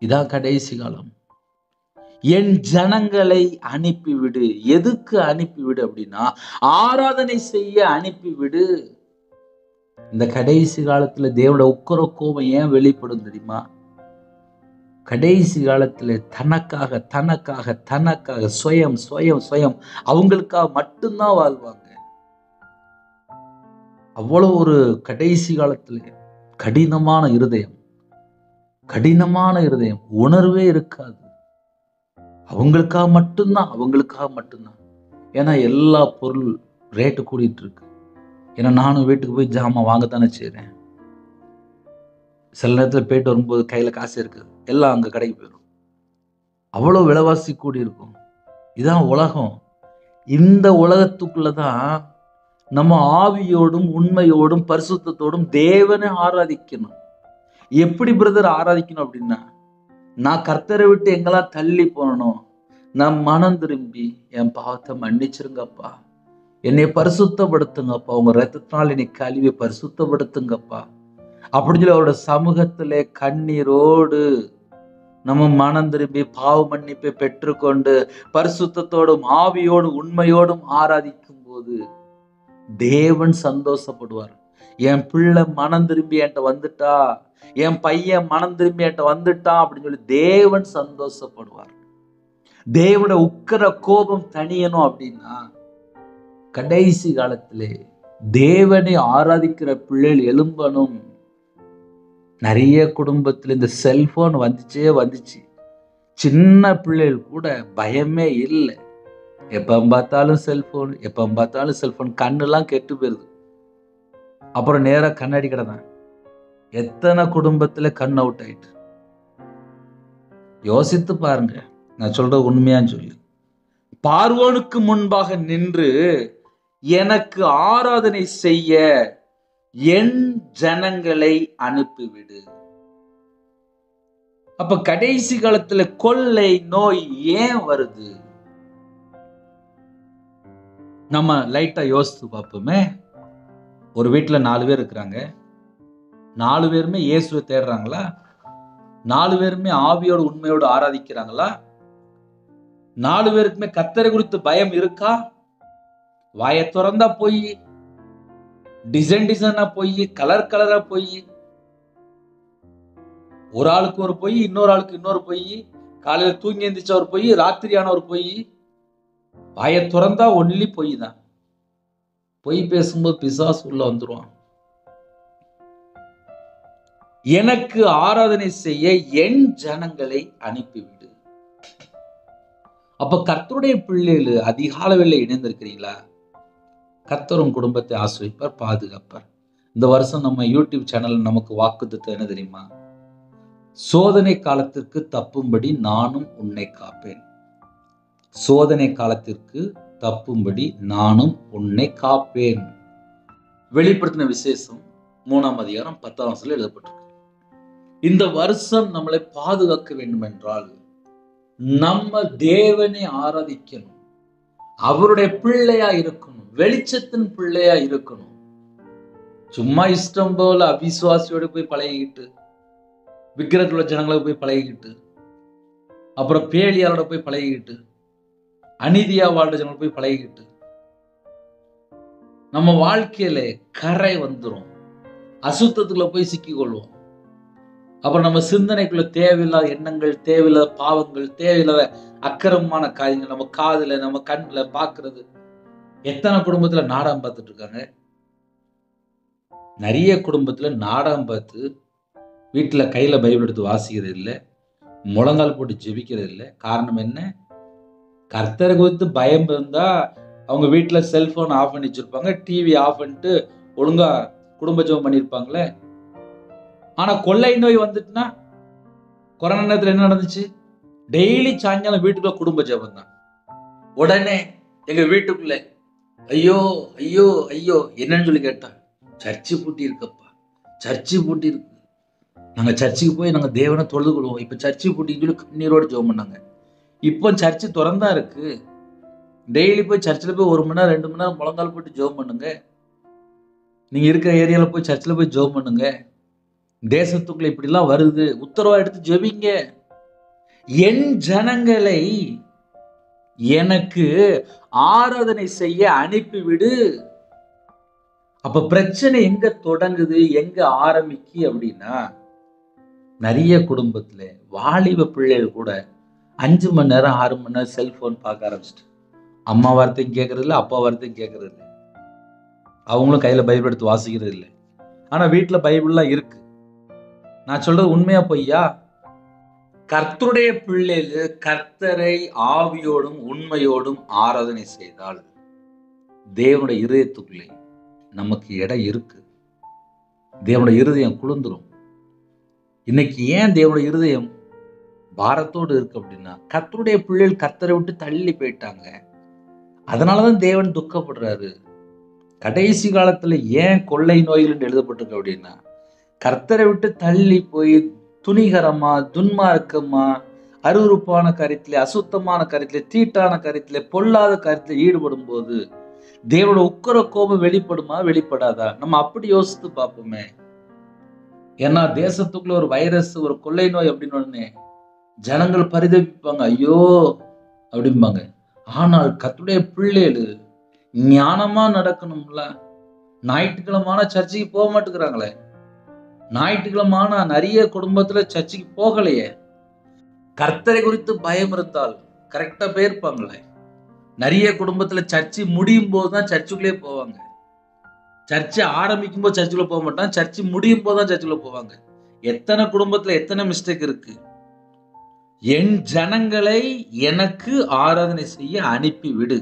இதான் கடைசி காலம். என் ஜனங்களை அனுப்பிவிடு. எதுக்கு அனுப்பிவிடு அப்படின்னா, ஆராதனை செய்ய அனுப்பிவிடு. இந்த கடைசி காலத்துல தேவனோட உக்கிர கோபம் ஏன் வெளிப்படும் தெரியுமா? கடைசி காலத்துல தனக்காக சுயம் அவங்களுக்காக மட்டும்தான் வாழ்வாங்க. அவ்வளவு ஒரு கடைசி காலத்துல கடினமான இருதயம், உணர்வே இருக்காது. அவங்களுக்காக மட்டும்தான். ஏன்னா எல்லா பொருள் ரேட்டு கூடிட்டு இருக்கு. ஏன்னா நானும் வீட்டுக்கு போய் ஜாமான் வாங்கத்தானே செய்றேன். சில நேரத்துல போயிட்டு வரும்போது கையில காசு இருக்கு, எல்லாம் அங்க கடைக்கு போயிடும். அவ்வளவு விலைவாசி கூடி இருக்கும். இதான் உலகம். இந்த உலகத்துக்குள்ளதான் நம்ம ஆவியோடும் உண்மையோடும் பரிசுத்தத்தோடும் தேவனை ஆராதிக்கணும். எப்படி பிரதர் ஆராதிக்கணும் அப்படின்னா, நான் கர்த்தரை விட்டு எங்கெல்லாம் தள்ளி போனணும், நான் மனம் திரும்பி என் பாவத்தை மன்னிச்சிருங்கப்பா, என்னை பரிசுத்தப்படுத்துங்கப்பா, உங்க ரத்தத்தினால் என்னை கழுவி பரிசுத்தப்படுத்துங்கப்பா அப்படின்னு சொல்லி அவரோட சமூகத்திலே கண்ணீரோடு நம்ம மனம் திரும்பி பாவ மன்னிப்பை பெற்றுக்கொண்டு பரிசுத்தத்தோடும் ஆவியோடும் உண்மையோடும் ஆராதிக்கும் போது தேவன் சந்தோஷப்படுவார். என் பிள்ளை மனம் திரும்பி என்கிட்ட வந்துட்டா, என் பையன் மனம் திரும்பி என்கிட்ட வந்துட்டான் அப்படின்னு சொல்லி தேவன் சந்தோஷப்படுவார். தேவனோட உக்கிர கோபம் தணியணும் அப்படின்னா கடைசி காலத்திலே தேவனை ஆராதிக்கிற பிள்ளைகள் எழும்பணும். நிறைய குடும்பத்துல இந்த செல்போன் வந்துச்சு. சின்ன பிள்ளைகள் கூட பயமே இல்லை. எப்ப பார்த்தாலும் செல்போன், கண்ணெல்லாம் கெட்டு போயிருது. அப்புறம் நேரா கண்ணாடி கடை தான். எத்தனை குடும்பத்துல கண் அவுட் ஆயிட்டு யோசித்து பாருங்க. நான் சொல்றது உண்மையான்னு சொல்லி, பார்வோனுக்கு முன்பாக நின்று எனக்கு ஆராதனை செய்ய என் ஜனங்களை அனுப்பிவிடு. அப்ப கடைசி காலத்துல கொள்ளை நோய் ஏன் வருது? நம்ம லைட்டா யோசித்து பார்ப்போமே. ஒரு வீட்டுல 4 பேர் இருக்கிறாங்க. 4 பேருமே இயேசுவை தேடுறாங்களா? 4 பேருமே ஆவியோடு உண்மையோடு ஆராதிக்கிறாங்களா? 4 பேருக்குமே கர்த்தரை குறித்து பயம் இருக்கா? வாயை திறந்தா போய், டிசைனா போய், கலரா போய், ஒரு ஆளுக்கு ஒரு பொய், இன்னொரு ஆளுக்கு இன்னொரு பொய், காலையில தூங்கி எந்திரிச்ச ஒரு பொய், ராத்திரியான ஒரு பொய். வாயை திறந்தா ஒன்லி பொய் தான். பொய் பேசும்போது பிசாசு உள்ள வந்துருவான். எனக்கு ஆராதனை செய்ய என் ஜனங்களை அனுப்பிவிடு. அப்ப கர்த்தருடைய பிள்ளைகள் அதிகாலையில் இணைந்திருக்கிறீங்களா? கர்த்தரும் குடும்பத்தை ஆசிரிப்பார், பாதுகாப்பார். இந்த வருஷம் நம்ம யூடியூப் சேனல் நமக்கு வாக்குத்தத்தம் என்ன தெரியுமா? சோதனை காலத்திற்கு தப்பும்படி நானும் உன்னை காப்பேன். சோதனை காலத்திற்கு தப்பும்படி நானும் உன்னை காப்பேன். வெளிப்படுத்தின விசேஷம் 3ஆம் அதிகாரம் 10ஆம் வசனத்தில் எழுதப்பட்டிருக்கு. இந்த வருஷம் நம்மளை பாதுகாக்க வேண்டும் என்றால் நம்ம தேவனை ஆராதிக்கணும், அவருடைய பிள்ளையா இருக்கணும், வெளிச்சத்தின் பிள்ளையா இருக்கணும். சும்மா இஷ்டம் போல அவிசுவாசியோட போய் பழகிக்கிட்டு, விக்கிரத்துல ஜனங்களை போய் பழகிக்கிட்டு, அப்புறம் பேலியாரோட போய் பழகிக்கிட்டு, அநீதியா வாழ்ற ஜனங்களை போய் பழகிக்கிட்டு நம்ம வாழ்க்கையில கரை வந்துடும். அசுத்தத்துக்குள்ள போய் சிக்கிக்கொள்வோம். அப்புறம் நம்ம சிந்தனைக்குள்ள தேவையில்லாத எண்ணங்கள், தேவையில்லாத பாவங்கள், தேவையில்லாத அக்கிரமமான காரியங்கள் நம்ம காதுல நம்ம கண்ணுல பாக்குறது. எத்தனை குடும்பத்துல நாடகம் பார்த்துட்டு இருக்காங்க. நிறைய குடும்பத்துல நாடகம் பார்த்து வீட்டுல கையில பைபிள் எடுத்து வாசிக்கிறது இல்லை, முழங்கால் போட்டு ஜெபிக்கிறது இல்லை. காரணம் என்ன? கர்த்தரை குறித்து பயம் இருந்தா அவங்க வீட்டுல செல்போன் ஆஃப் பண்ணி வச்சிருப்பாங்க, டிவி ஆஃப் பண்ணிட்டு ஒழுங்கா குடும்ப ஜெபம் பண்ணிருப்பாங்களே. ஆனா கொள்ளை நோய் வந்துட்டுனா கொரோனா நேரத்துல என்ன நடந்துச்சு? டெய்லி சாயங்காலம் வீட்டுக்குள்ள குடும்ப ஜெபம் தான். உடனே எங்க வீட்டுக்குள்ள ஐயோ ஐயோ ஐயோ என்னன்னு சொல்லி கேட்டா, சர்ச்சு பூட்டி இருக்கப்பா, சர்ச்சு பூட்டி இருக்கு, நாங்க சர்ச்சுக்கு போய் நாங்க தேவனை தொழுது கொள்வோம், இப்ப சர்ச்சு பூட்டின்னு சொல்லி கண்ணீரோடு ஜெபம் பண்ணாங்க. இப்போ சர்ச்சு திறந்தா இருக்கு. டெய்லி போய் சர்ச்சில் போய் 1 மணி நேரம் 2 மணி நேரம் முழங்கால் போட்டு ஜெபம் பண்ணுங்க. நீங்க இருக்கிற ஏரியால போய் சர்ச்சில் போய் ஜெபம் பண்ணுங்க. தேசத்துக்குள்ள இப்படிலாம் வருது, உத்தரவா எடுத்து ஜெபிங்க. என் ஜனங்களை எனக்கு ஆராதனை செய்ய அனுப்பிவிடு. அப்ப பிரச்சனை எங்க தொடங்குது, எங்க ஆரம்பிக்கு அப்படின்னா, நிறைய குடும்பத்துல வாலிப பிள்ளைகள் கூட 5 மணி நேரம் 6 மணி நேரம் செல்போன் பார்க்க ஆரம்பிச்சுட்டு, அம்மா வார்த்தையும் கேட்கறது இல்லை, அப்பா வார்த்தையும் கேட்கறது இல்லை. அவங்களும் கையில பைபிள் எடுத்து வாசிக்கிறது இல்லை. ஆனா வீட்டுல பைபிள்லாம் இருக்கு. நான் சொல்றது உண்மையா பொய்யா? கர்த்தருடைய பிள்ளைகள் கர்த்தரை ஆவியோடும் உண்மையோடும் ஆராதனை செய்தால் தேவனுடைய இருதயத்துக்குள்ளே நமக்கு இடம் இருக்கு. தேவனுடைய இருதயம் குளிர்ந்துரும். இன்னைக்கு ஏன் தேவனுடைய இருதயம் பாரத்தோடு இருக்கு அப்படின்னா, கர்த்தருடைய பிள்ளைகள் கர்த்தரை விட்டு தள்ளி போயிட்டாங்க. அதனாலதான் தேவன் துக்கப்படுறாரு. கடைசி காலத்துல ஏன் கொள்ளை நோய்கள் என்று எழுதப்பட்டிருக்கு அப்படின்னா, கர்த்தரை விட்டு தள்ளி போய் துணிகரமா, துன்மார்க்கமா, அருவருப்பான காரியத்திலே, அசுத்தமான காரியத்திலே, தீட்டான காரியத்திலே, பொல்லாத காரியத்திலே ஈடுபடும் போது தேவனோட உக்கிர கோபம் வெளிப்படுமா, வெளிப்படாதா? நம்ம அப்படி யோசித்து பார்ப்போமே. ஏன்னா தேசத்துக்குள்ள ஒரு வைரஸ், ஒரு கொள்ளை நோய் அப்படின்னு உடனே ஜனங்கள் பரிதவிப்பாங்க, ஐயோ அப்படிம்பாங்க. ஆனால் கர்த்தருடைய பிள்ளைகள் ஞானமா நடக்கணும்ல. ஞாயிற்றுக்கிழமான சர்ச்சைக்கு போக மாட்டேங்கிறாங்களே. ஞாயிற்றுக்கிழமான நிறைய குடும்பத்துல சர்ச்சைக்கு போகலையே. கர்த்தரை குறித்து பயம் இருந்தால் கரெக்டா போயிருப்பாங்களே. நிறைய குடும்பத்துல சர்ச்சை முடியும் போதுதான் சர்ச்சுக்குள்ளே போவாங்க. சர்ச்சை ஆரம்பிக்கும் போது சர்ச்சுக்குள்ள போக மாட்டாங்க, சர்ச்சை முடியும் போதுதான் சர்ச்சுக்குள்ள போவாங்க. எத்தனை குடும்பத்துல எத்தனை மிஸ்டேக் இருக்கு. என் ஜனங்களை எனக்கு ஆராதனை செய்ய அனுப்பி விடு.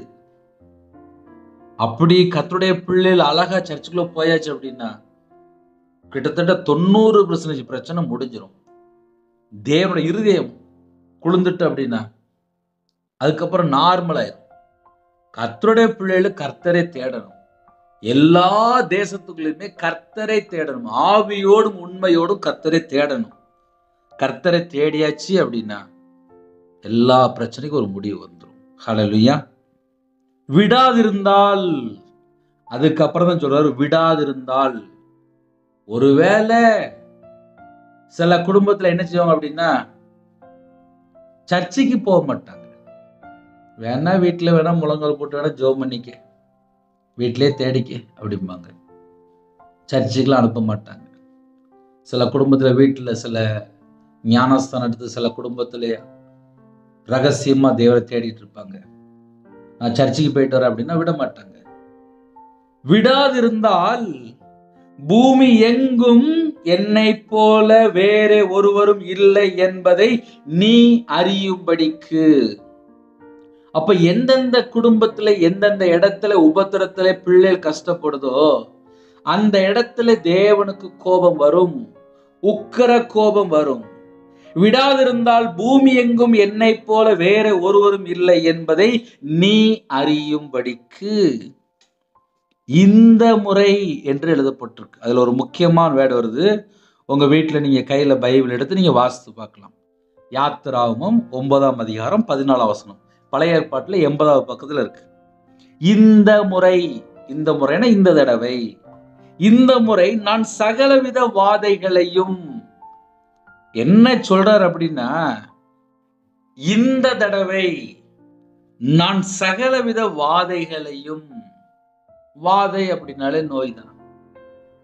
அப்படி கர்த்தருடைய பிள்ளைகள் அழகா சர்ச்சுக்குள்ள போயாச்சு அப்படின்னா கிட்டத்தட்ட 90% பிரச்சனை முடிஞ்சிடும். தேவனுடைய இருதயம் குளிர்ந்துட்டு அப்படின்னா அதுக்கப்புறம் நார்மல் ஆயிரும். கர்த்தருடைய பிள்ளைகள் கர்த்தரை தேடணும். எல்லா தேசத்துக்குள்ளயுமே கர்த்தரை தேடணும். ஆவியோடும் உண்மையோடும் கர்த்தரை தேடணும். கர்த்தரை தேடியாச்சு அப்படின்னா எல்லா பிரச்சனைக்கும் ஒரு முடிவு வந்துடும். ஹல்லேலூயா. விடாதிருந்தால், அதுக்கப்புறம் தான் சொல்றாரு, விடாதிருந்தால். ஒருவேளை சில குடும்பத்துல என்ன செய்வாங்க அப்படின்னா, சர்ச்சைக்கு போக மாட்டாங்க. வேணா வீட்டுல வேணா முழங்கால் போட்டு வேணா ஜெபம் பண்ணிக்க, வீட்டிலே தேடிக்க அப்படிம்பாங்க. சர்ச்சைக்கெல்லாம் அனுப்ப மாட்டாங்க. சில குடும்பத்துல வீட்டுல சில ஞானஸ்தானம் எடுத்து சில குடும்பத்துல ரகசியமா தேவரை தேடிட்டு இருப்பாங்க. நான் சர்ச்சைக்கு போயிட்டு வரேன் அப்படின்னா விட மாட்டாங்க. விடாதிருந்தால் பூமி எங்கும் என்னை போல வேற ஒருவரும் இல்லை என்பதை நீ அறியும்படிக்கு. அப்ப எந்தெந்த குடும்பத்துல எந்தெந்த இடத்துல உபத்திரத்துல பிள்ளைகள் கஷ்டப்படுதோ அந்த இடத்துல தேவனுக்கு கோபம் வரும், உக்கிர கோபம் வரும். விடாதிருந்தால் பூமி எங்கும் என்னை போல வேற ஒருவரும் இல்லை என்பதை நீ அறியும்படிக்கு. இந்த முறை என்று எழுதப்பட்டிருக்கு. அதுல ஒரு முக்கியமான வேர்டு வருது. உங்க வீட்டுல நீங்க கையில பைபிள் எடுத்து நீங்க வாசித்து பார்க்கலாம். யாத்திராகமம் 9ஆம் அதிகாரம் 14ஆம் வசனம். பழைய ஏற்பாட்டுல 80வது பக்கத்துல இருக்கு. இந்த முறை, இந்த முறைனா இந்த தடவை, இந்த முறை நான் சகலவித வாதைகளையும், என்ன சொல்றார் அப்படின்னா, இந்த தடவை நான் சகலவித வாதைகளையும், வாதை அப்படின்னாலே நோய் தான்,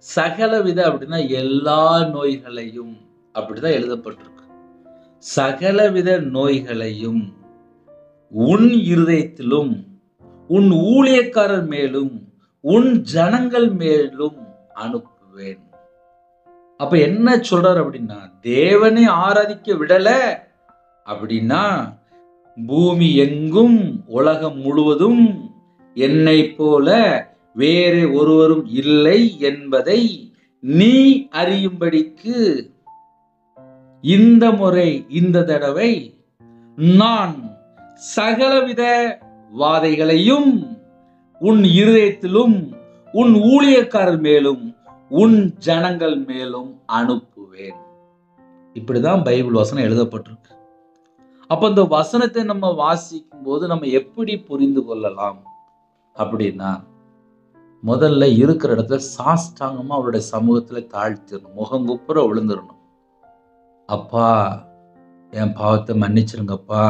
சகலவித அப்படின்னா எல்லா நோய்களையும், அப்படிதான் எழுதப்பட்டிருக்கு. சகலவித நோய்களையும் உன் இருதயத்திலும் உன் ஊழியக்காரர் மேலும் உன் ஜனங்கள் மேலும் அனுப்புவேன். அப்ப என்ன சொல்றாரு அப்படின்னா, தேவனை ஆராதிக்க விடல அப்படின்னா பூமி எங்கும் உலகம் முழுவதும் என்னை போல வேறு ஒருவரும் இல்லை என்பதை நீ அறியும்படிக்கு இந்த முறை, இந்த தடவை நான் சகலவித வாதைகளையும் உன் இருதயத்திலும் உன் ஊழியக்காரர் மேலும் உன் ஜனங்கள் மேலும் அனுப்புவேன். இப்படிதான் பைபிள் வசனம் எழுதப்பட்டிருக்கு. அப்ப இந்த வசனத்தை நம்ம வாசிக்கும் போது நம்ம எப்படி புரிந்து கொள்ளலாம் அப்படின்னா, முதல்ல இருக்கிற இடத்துல சாஷ்டாங்கமா அவருடைய சமூகத்துல தாழ்த்திடணும், முகங்குப்புற விழுந்துடணும். அப்பா, என் பாவத்தை மன்னிச்சிருங்கப்பா,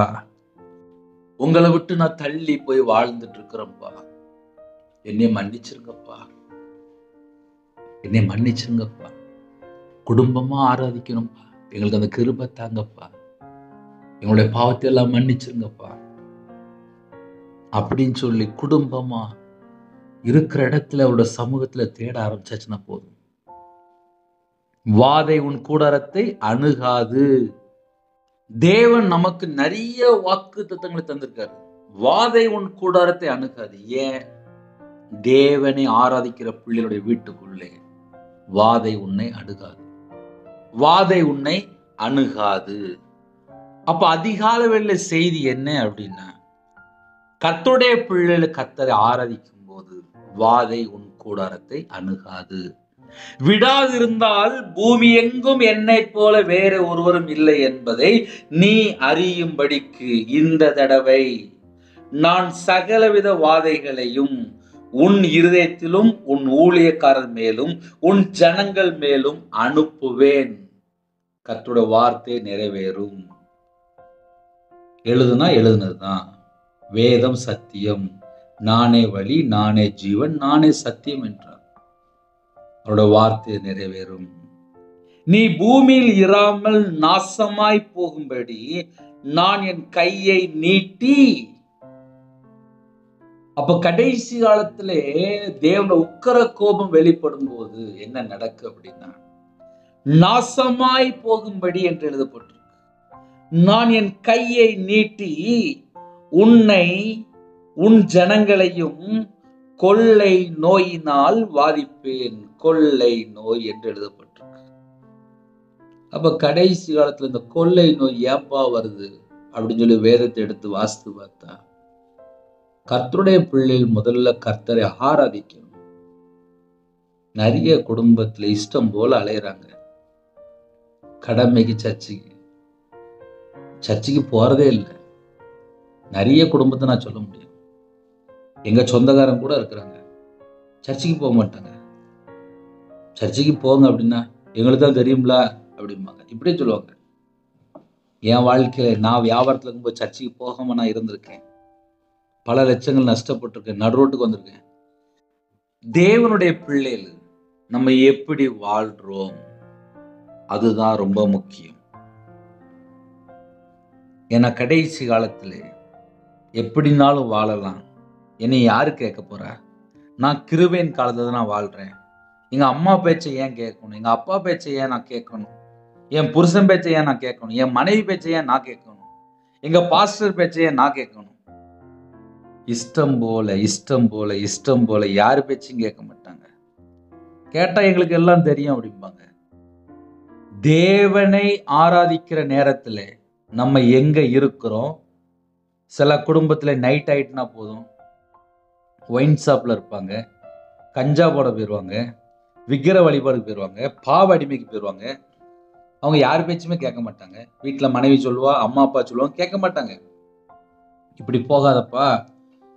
உங்களை விட்டு நான் தள்ளி போய் வாழ்ந்துட்டு இருக்கிறேன்ப்பா, என்னை மன்னிச்சிருங்கப்பா, என்னை மன்னிச்சிருங்கப்பா, குடும்பமா ஆராதிக்கணும்ப்பா, எங்களுக்கு அந்த கிருபை தாங்கப்பா, எங்களுடைய பாவத்தை எல்லாம் மன்னிச்சிருங்கப்பா அப்படின்னு சொல்லி குடும்பமா இருக்கிற இடத்துல அவருடைய சமூகத்துல தேட ஆரம்பிச்சாச்சுன்னா போதும். வாதை உன் கூடாரத்தை அணுகாது. தேவன் நமக்கு நிறைய வாக்கு தத்தங்களை தந்திருக்காரு. வாதை உன் கூடாரத்தை அணுகாது. ஏன்? தேவனை ஆராதிக்கிற பிள்ளைகளுடைய வீட்டுக்குள்ளே வாதை உன்னை அணுகாது, வாதை உன்னை அணுகாது. அப்ப அதிகாலை வேளை செய்தி என்ன அப்படின்னா, கர்த்தருடைய பிள்ளைகள் கர்த்தரை ஆராதிக்கும் போது வாதை உன் கூடாரத்தை அணுகாது. விடாதிருந்தால் பூமி எங்கும் என்னை போல வேற ஒருவரும் இல்லை என்பதை நீ அறியும்படிக்கு இந்த தடவை நான் சகலவித வாதைகளையும் உன் இருதயத்திலும் உன் ஊழியக்காரர் மேலும் உன் ஜனங்கள் மேலும் அனுப்புவேன். கர்த்தருடைய வார்த்தை நிறைவேறும். எழுதுனா எழுதுனதுதான். வேதம் சத்தியம், நானே வழி, நானே ஜீவன், நானே சத்தியம் என்றார். அவருடைய வார்த்தை நிறைவேறும். நீ பூமியில் இராமல் நாசமாய் போகும்படி நான் என் கையை நீட்டி. அப்ப கடைசி காலத்திலே தேவன உக்கிர கோபம் வெளிப்படும் போது என்ன நடக்கு அப்படின்னா, நாசமாய் போகும்படி என்று எழுதப்பட்டிருக்கு. நான் என் கையை நீட்டி உன்னை உன் ஜனங்களையும் கொள்ளை நோயினால் வாதிப்பேன். கொள்ளை நோய் என்று எழுதப்பட்டிருக்கு. அப்ப கடைசி காலத்துல இந்த கொள்ளை நோய் ஏப்பா வருது அப்படின்னு சொல்லி வேதத்தை எடுத்து வாசித்து பார்த்தா, கர்த்தருடைய பிள்ளைகள் முதல்ல கர்த்தரை ஆராதிக்கணும். நிறைய குடும்பத்துல இஷ்டம் போல அலையிறாங்க. கடமைக்கு சர்ச்சுக்கு போறதே இல்லை. நிறைய குடும்பத்தை நான் சொல்ல முடியும். எங்க சொந்தக்காரன் கூட இருக்கிறாங்க, சர்ச்சுக்கு போக மாட்டாங்க. சர்ச்சுக்கு போங்க அப்படின்னா எங்களுக்கு தான் தெரியும்ல அப்படிம்பாங்க. இப்படியே சொல்லுவாங்க. என் வாழ்க்கையில நான் வியாபாரத்துல இருக்கும்போது சர்ச்சுக்கு போகாம நான் இருந்திருக்கேன். பல லட்சங்கள் நஷ்டப்பட்டிருக்கேன். நடுரோட்டுக்கு வந்திருக்கேன். தேவனுடைய பிள்ளைகள் நம்ம எப்படி வாழ்றோம் அதுதான் ரொம்ப முக்கியம். ஏன்னா கடைசி காலத்துல எப்படினாலும் வாழலாம். என்னை யாரு கேட்க போறா? நான் கிருபையின் காலத்தை தான் நான் வாழ்றேன். எங்க அம்மா பேச்சை ஏன் கேட்கணும்? எங்க அப்பா பேச்சை ஏன் நான் கேட்கணும்? என் புருஷன் பேச்சை ஏன் நான் கேட்கணும்? என் மனைவி பேச்சை ஏன் நான் கேட்கணும்? எங்க பாஸ்டர் பேச்சை ஏன் நான் கேட்கணும்? இஷ்டம் போல இஷ்டம் போல இஷ்டம் போல யாரு பேச்சும் கேட்க மாட்டாங்க. கேட்டா எங்களுக்கு எல்லாம் தெரியும் அப்படிம்பாங்க. தேவனை ஆராதிக்கிற நேரத்துல நம்ம எங்க இருக்கிறோம்? சில குடும்பத்துல நைட் ஆயிட்டுனா போதும், ஒயின் ஷாப்ல இருப்பாங்க, கஞ்சா போட போயிடுவாங்க, விக்கிர வழிபாடுக்கு போயிடுவாங்க, பாவ அடிமைக்கு போயிடுவாங்க. அவங்க யார் பேச்சுமே கேட்க மாட்டாங்க. வீட்டுல மனைவி சொல்லுவா, அம்மா அப்பா சொல்லுவாங்க, கேட்க மாட்டாங்க. இப்படி போகாதப்பா,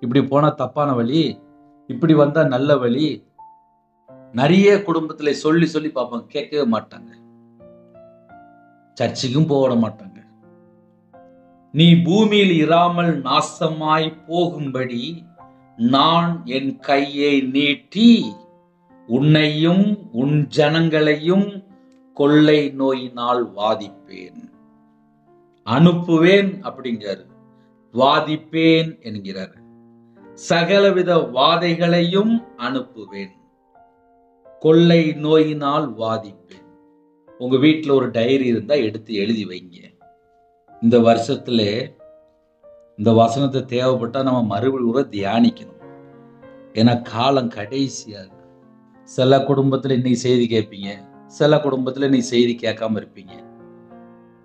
இப்படி போனா தப்பான வழி, இப்படி வந்தா நல்ல வழி. நிறைய குடும்பத்துல சொல்லி சொல்லி பார்ப்பாங்க, கேட்கவே மாட்டாங்க. சர்ச்சுக்கும் போக மாட்டாங்க. நீ பூமியில் இராமல் நாசமாய் போகும்படி நான் என் கையை நீட்டி உன்னையும் உன் ஜனங்களையும் கொள்ளை நோயினால் வாதிப்பேன். அனுப்புவேன் அப்படிங்கிறாரு, வாதிப்பேன் என்கிறார். சகலவித வாதைகளையும் அனுப்புவேன், கொள்ளை நோயினால் வாதிப்பேன். உங்க வீட்டுல ஒரு டைரி இருந்தா எடுத்து எழுதி வைங்க. இந்த வருஷத்துல இந்த வசனத்தை தேவைப்பட்டா நம்ம மறுபடியும் தியானிக்கணும். ஏன்னா காலம் கடைசியா இருக்கு. சில குடும்பத்துல இன்னைக்கு செய்தி கேட்பீங்க, சில குடும்பத்துல இன்னைக்கு செய்தி கேட்காம இருப்பீங்க.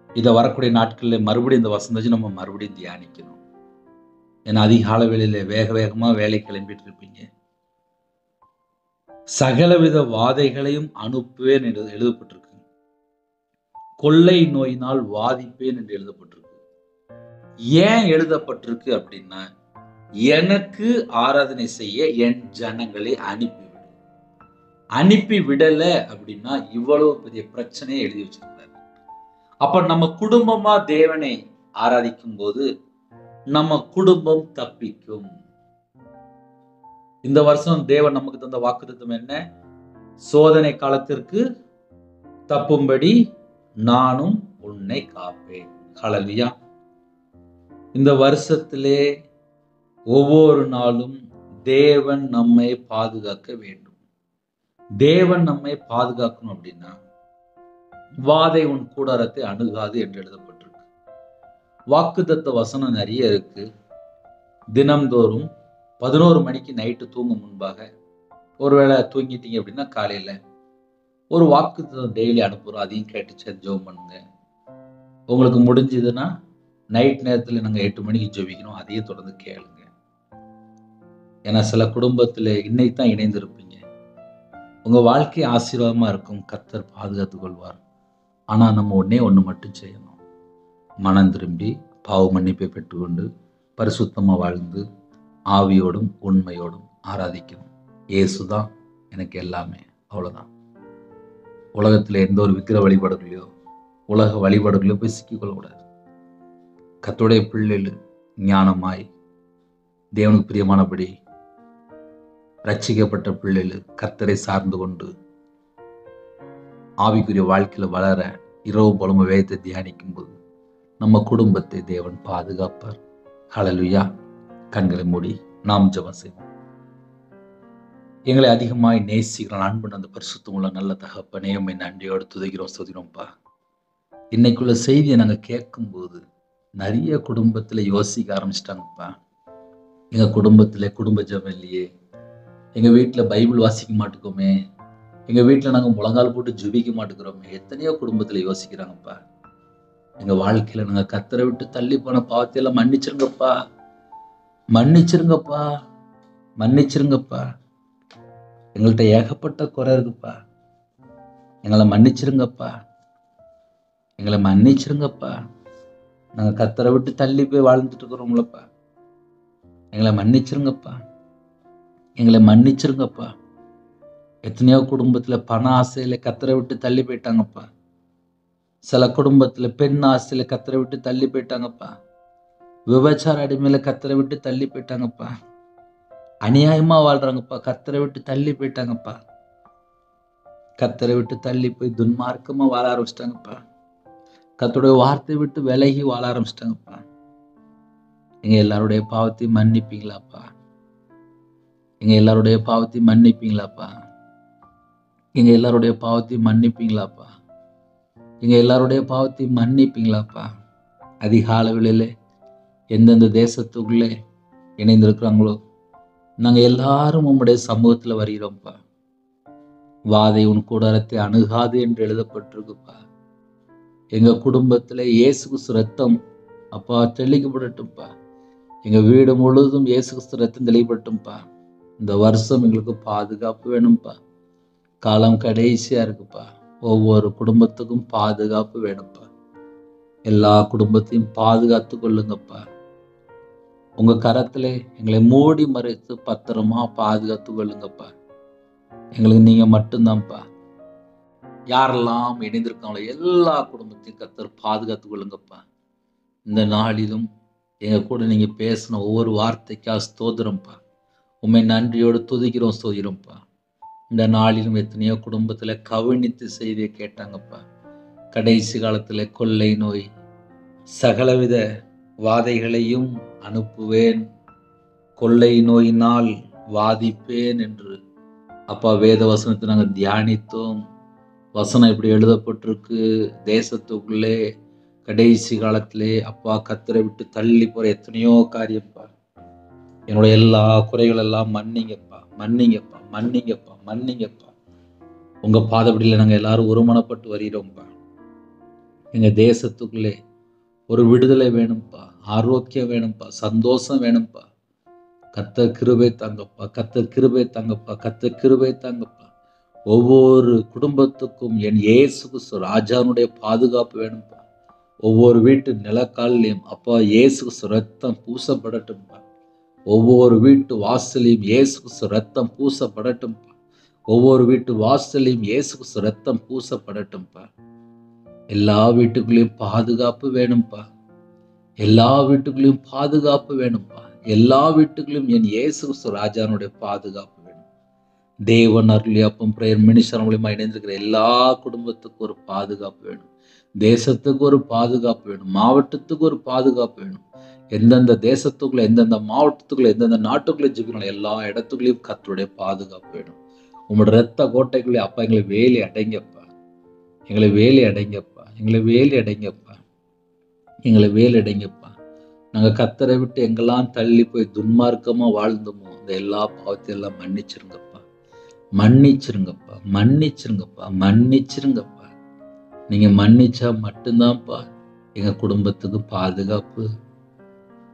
இதை வரக்கூடிய நாட்கள்ல மறுபடியும் இந்த வசனம் வச்சு நம்ம மறுபடியும் தியானிக்கணும். ஏன்னா அதிகால வேளையில வேக வேகமா வேலை கிளம்பிட்டு இருப்பீங்க. சகலவித வாதைகளையும் அனுப்புவேன் என்று எழுதப்பட்டிருக்கு. கொள்ளை நோயினால் வாதிப்பேன் என்று எழுதப்பட்டிருக்கு. ஏன் எழுதப்பட்டிருக்கு அப்படின்னா, எனக்கு ஆராதனை செய்ய என் ஜனங்களை அனுப்பிவிடு. அனுப்பி விடல அப்படின்னா இவ்வளவு பெரிய பிரச்சனையை எழுதி வச்சிருக்காரு. அப்ப நம்ம குடும்பமா தேவனை ஆராதிக்கும் போது நம்ம குடும்பம் தப்பிக்கும். இந்த வருஷம் தேவன் நமக்கு தந்த வாக்குத்தத்தம் என்ன? சோதனை காலத்திற்கு தப்பும்படி நானும் உன்னை காப்பேன். ஹல்லேலூயா. இந்த வருஷத்திலே ஒவ்வொரு நாளும் தேவன் நம்மை பாதுகாக்க வேண்டும். தேவன் நம்மை பாதுகாக்கணும் அப்படின்னா வாதை உன் கூடாரத்தை அணுகாது என்று எழுதப்பட்டிருக்கு. வாக்குத்தத்த வசனம் நிறைய இருக்கு. தினம்தோறும் 11 மணிக்கு நைட்டு தூங்கும் முன்பாக, ஒருவேளை தூங்கிட்டீங்க அப்படின்னா காலையில ஒரு வாக்குத்தத்தம் டெய்லி அனுப்புறோம். அதையும் கேட்டு ஜெபம் பண்ணுங்க. உங்களுக்கு முடிஞ்சதுன்னா நைட் நேரத்தில் நாங்கள் 8 மணிக்கு ஜெபிக்கணும், அதையும் தொடர்ந்து கேளுங்க. ஏன்னா சில குடும்பத்தில் இன்னைக்கு தான் இணைந்திருப்பீங்க. உங்க வாழ்க்கை ஆசீர்வாதமா இருக்கும். கர்த்தர் பாதுகாத்துக் கொள்வார். ஆனா நம்ம ஒண்ணு மட்டும் செய்யணும். மனம் திரும்பி பாவ மன்னிப்பை பெற்றுக்கொண்டு பரிசுத்தமா வாழ்ந்து ஆவியோடும் உண்மையோடும் ஆராதிக்கணும். இயேசுதான் எனக்கு எல்லாமே. அவ்வளவுதான். உலகத்துல எந்த ஒரு விக்கிர வழிபாடுகளையோ உலக வழிபாடுகளையோ போய் சிக்கிக்கொள்ளக்கூடாது. கர்த்தருடைய பிள்ளைகள் ஞானமாய் தேவனுக்கு பிரியமானபடி ரட்சிக்கப்பட்ட பிள்ளைகள் கர்த்தரை சார்ந்து கொண்டு ஆவிக்குரிய வாழ்க்கையில வளர இரவு பலம வேதத்தை தியானிக்கும் போது நம்ம குடும்பத்தை தேவன் பாதுகாப்பார். ஹல்லேலூயா. கண்களை மூடி நாம் ஜெபம் செய்வோம். எங்களை அதிகமாய் நேசிக்கிற அன்பு அந்த பரிசுத்தமுள்ள நல்ல தகப்பனே, உம்மை நன்றியோடு துதிக்கிறோம், ஸ்தோத்திரம்ப்பா. இன்னைக்குள்ள செய்தியை நாங்கள் கேட்கும்போது நிறைய குடும்பத்துல யோசிக்க ஆரம்பிச்சிட்டாங்கப்பா. எங்க குடும்பத்துல குடும்ப ஜெபம் இல்லையே, எங்க வீட்டுல பைபிள் வாசிக்க மாட்டேங்குமே, எங்க வீட்டுல நாங்க முழங்கால் போட்டு ஜெபிக்க மாட்டேங்கிறோமே, எத்தனையோ குடும்பத்துல யோசிக்கிறாங்கப்பா. எங்க வாழ்க்கையில நாங்க கர்த்தரை விட்டு தள்ளி போன பாவத்தையெல்லாம் மன்னிச்சிருங்கப்பா, மன்னிச்சிருங்கப்பா, மன்னிச்சிருங்கப்பா. எங்கள்கிட்ட ஏகப்பட்ட குறை இருக்குப்பா, எங்களை மன்னிச்சிருங்கப்பா, எங்களை மன்னிச்சிருங்கப்பா. நாங்க கர்த்தரை விட்டு தள்ளி போய் வாழ்ந்துட்டு இருக்கிறோம்லப்பா, எங்களை மன்னிச்சிருங்கப்பா, எங்களை மன்னிச்சிருங்கப்பா. எத்தனையோ குடும்பத்துல பண ஆசையில கர்த்தரை விட்டு தள்ளி போயிட்டாங்கப்பா. சில குடும்பத்துல பெண் ஆசையில கர்த்தரை விட்டு தள்ளி போயிட்டாங்கப்பா. விபச்சார அடிமையில கர்த்தரை விட்டு தள்ளி போயிட்டாங்கப்பா. அநியாயமா வாழ்றாங்கப்பா, கர்த்தரை விட்டு தள்ளி போயிட்டாங்கப்பா. கர்த்தரை விட்டு தள்ளி போய் துன்மார்க்கமா வாழ ஆரம்பிச்சிட்டாங்கப்பா. கர்த்தருடைய வார்த்தை விட்டு விலகி வாழ ஆரம்பிச்சிட்டாங்கப்பா. எங்க எல்லாருடைய பாவத்தையும் மன்னிப்பீங்களாப்பா, எங்க எல்லாருடைய பாவத்தையும் மன்னிப்பீங்களாப்பா, எங்க எல்லாருடைய பாவத்தையும் மன்னிப்பீங்களாப்பா, எங்க எல்லாருடைய பாவத்தையும் மன்னிப்பீங்களாப்பா. அதிகால வேளையிலே எந்தெந்த தேசத்துக்குள்ளே இணைந்திருக்கிறாங்களோ நாங்க எல்லாரும் உம்முடைய சமூகத்துல வருகிறோம்ப்பா. வாதை உன் கூடாரத்தை அணுகாது என்று எழுதப்பட்டிருக்குப்பா. எங்க குடும்பத்துல இயேசு கிறிஸ்து ரத்தம் அப்பா தெளிக்கப்படட்டும்ப்பா. எங்க வீடு முழுவதும் இயேசு கிறிஸ்து ரத்தம் தெளிக்கப்படட்டும்ப்பா. இந்த வருஷம் எங்களுக்கு பாதுகாப்பு வேணும்ப்பா. காலம் கடைசியா இருக்குப்பா. ஒவ்வொரு குடும்பத்துக்கும் பாதுகாப்பு வேணும்ப்பா. எல்லா குடும்பத்தையும் பாதுகாத்து கொள்ளுங்கப்பா. உங்க கரத்துல எங்களை மூடி மறைத்து பத்திரமா பாதுகாத்து கொள்ளுங்கப்பா. எங்களுக்கு நீங்க மட்டும்தான்ப்பா. யாரெல்லாம் இணைந்திருக்காங்களோ எல்லா குடும்பத்தையும் கர்த்தர் பாதுகாத்து கொள்ளுங்கப்பா. இந்த நாளிலும் எங்க கூட நீங்க பேசின ஒவ்வொரு வார்த்தைக்கா ஸ்தோத்திரம்ப்பா. உண்மை நன்றியோடு துதிக்கிறோம், ஸ்தோத்திரம்ப்பா. இந்த நாளிலும் எத்தனையோ குடும்பத்துல கவனித்து செய்தியை கேட்டாங்கப்பா. கடைசி காலத்துல கொள்ளை நோய் சகலவித வாதைகளையும் அனுப்புவேன், கொள்ளை நோயினால் வாதிப்பேன் என்று அப்பா வேத வசனத்தை நாங்கள் தியானித்தோம். வசனம் இப்படி எழுதப்பட்டிருக்கு. தேசத்துக்குள்ளே கடைசி காலத்திலே அப்பா கர்த்தரை விட்டு தள்ளி போற எத்தனையோ காரியப்பா. என்னுடைய எல்லா குறைகள் எல்லாம் மன்னிங்கப்பா, மன்னிங்கப்பா, மன்னிங்கப்பா, மன்னிங்கப்பா. உங்க பாதப்படியில நாங்கள் எல்லாரும் ஒருமனப்பட்டு வருகிறோம்ப்பா. எங்க தேசத்துக்குள்ளே ஒரு விடுதலை வேணும்ப்பா, ஆரோக்கியம் வேணும்ப்பா, சந்தோஷம் வேணும்ப்பா. கர்த்தர் கிருபை தாங்கப்பா, கர்த்தர் கிருபை தாங்கப்பா, கர்த்தர் கிருபை தாங்கப்பா. ஒவ்வொரு குடும்பத்துக்கும் என் இயேசு கிறிஸ்து ராஜாவுடைய பாதுகாப்பு வேணும்ப்பா. ஒவ்வொரு வீட்டு நிலக்காலிலையும் அப்பா இயேசு கிறிஸ்து ரத்தம் பூசப்படட்டும்ப்பா. ஒவ்வொரு வீட்டு வாசலையும் இயேசு கிறிஸ்து ரத்தம் பூசப்படட்டும்ப்பா. ஒவ்வொரு வீட்டு வாசலையும் இயேசு கிறிஸ்து ரத்தம் பூசப்படட்டும்ப்பா. எல்லா வீட்டுக்குள்ளேயும் பாதுகாப்பு வேணும்ப்பா. எல்லா வீட்டுக்குள்ளேயும் பாதுகாப்பு வேணும்ப்பா. எல்லா வீட்டுக்குள்ளேயும் என் இயேசு கிறிஸ்து ராஜானுடைய பாதுகாப்பு வேணும். தேவன் அருளி அப்பம் பிரேயர் மினிஸ்டர் மூலியமா இணைந்திருக்கிற எல்லா குடும்பத்துக்கும் ஒரு பாதுகாப்பு வேணும். தேசத்துக்கு ஒரு பாதுகாப்பு வேணும். மாவட்டத்துக்கு ஒரு பாதுகாப்பு வேணும். எந்தெந்த தேசத்துக்குள்ள, எந்தெந்த மாவட்டத்துக்குள்ள, எந்தெந்த நாட்டுக்குள்ள ஜெபிக்கணும், எல்லா இடத்துக்குள்ளேயும் கர்த்தருடைய பாதுகாப்பு வேணும். உங்களோட இரத்த கோட்டைக்குள்ளே அப்பா எங்களை வேலி அடைங்கப்பா. எங்களை வேலி அடைங்கப்பா. எங்களை வேலி அடைங்கப்பா. எங்களை வேலி அடைங்கப்பா. நாங்கள் கர்த்தரை விட்டு எங்கெல்லாம் தள்ளி போய் துன்மார்க்கமா வாழ்ந்தோமோ அந்த எல்லா பாவத்தையும் எல்லாம் மன்னிச்சிருங்கப்பா. மன்னிச்சிருங்கப்பா. மன்னிச்சிருங்கப்பா. மன்னிச்சிருங்கப்பா. நீங்க மன்னிச்சா மட்டும்தான்ப்பா எங்க குடும்பத்துக்கு பாதுகாப்பு.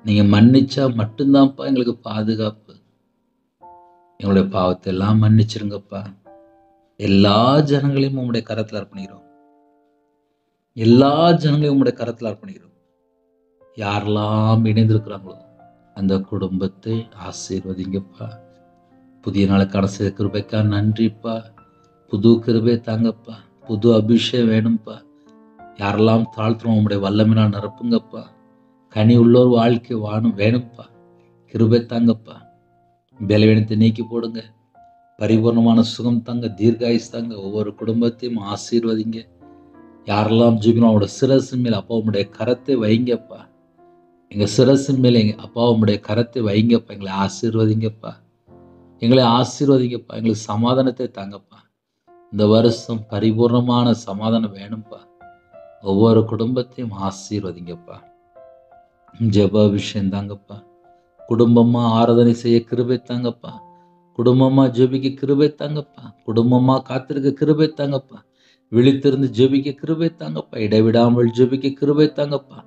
நீங்க மன்னிச்சா மட்டும்தான்ப்பா எங்களுக்கு பாதுகாப்பு. எங்களுடைய பாவத்தை எல்லாம் மன்னிச்சிருங்கப்பா. எல்லா ஜனங்களையும் உங்களுடைய கரத்தில் அர்ப்பணிக்கிறோம். எல்லா ஜனங்களையும் உங்களுடைய கரத்தில் அர்ப்பணிக்கிறோம். யாரெல்லாம் இணைந்திருக்கிறாங்களோ அந்த குடும்பத்தை ஆசீர்வதிங்கப்பா. புதிய நாளுக்கான செய்த கிருபைக்கா நன்றிப்பா. புது கிருபை தாங்கப்பா. புது அபிஷேகம் வேணும்ப்பா. யாரெல்லாம் தாழ்த்துறோம் உங்களுடைய வல்லமையினால் நிரப்புங்கப்பா. கனி உள்ளோர் வாழ்க்கை வேணும்ப்பா. கிருபை தாங்கப்பா. பலவீனத்தை நீக்கி போடுங்க. பரிபூர்ணமான சுகம் தாங்க. தீர்காயுஸ் தாங்க. ஒவ்வொரு குடும்பத்தையும் ஆசீர்வதிங்க. யாரெல்லாம் ஜீவனம் அவங்களோட சிரசின் மேல் அப்பா உங்களுடைய கரத்தை வைங்கப்பா. எங்கள் சிரசின் மேலே அப்பா உங்களுடைய கரத்தை வைங்கப்பா. எங்களை ஆசீர்வதிங்கப்பா. எங்களை ஆசீர்வதிங்கப்பா. எங்களுக்கு சமாதானத்தை தாங்கப்பா. இந்த வருஷம் பரிபூர்ணமான சமாதானம் வேணும்ப்பா. ஒவ்வொரு குடும்பத்தையும் ஆசீர்வதிங்கப்பா. ஜெப விஷயம் தாங்கப்பா. குடும்பமா ஆராதனை செய்ய கிருபை தாங்கப்பா. குடும்பமா ஜெபிக்க கிருபை தாங்கப்பா. குடும்பமா காத்திருக்க கிருபை தாங்கப்பா. விழித்திருந்து ஜெபிக்க கிருபை தாங்கப்பா. இடைவிடாமல் ஜெபிக்க கிருபை தாங்கப்பா.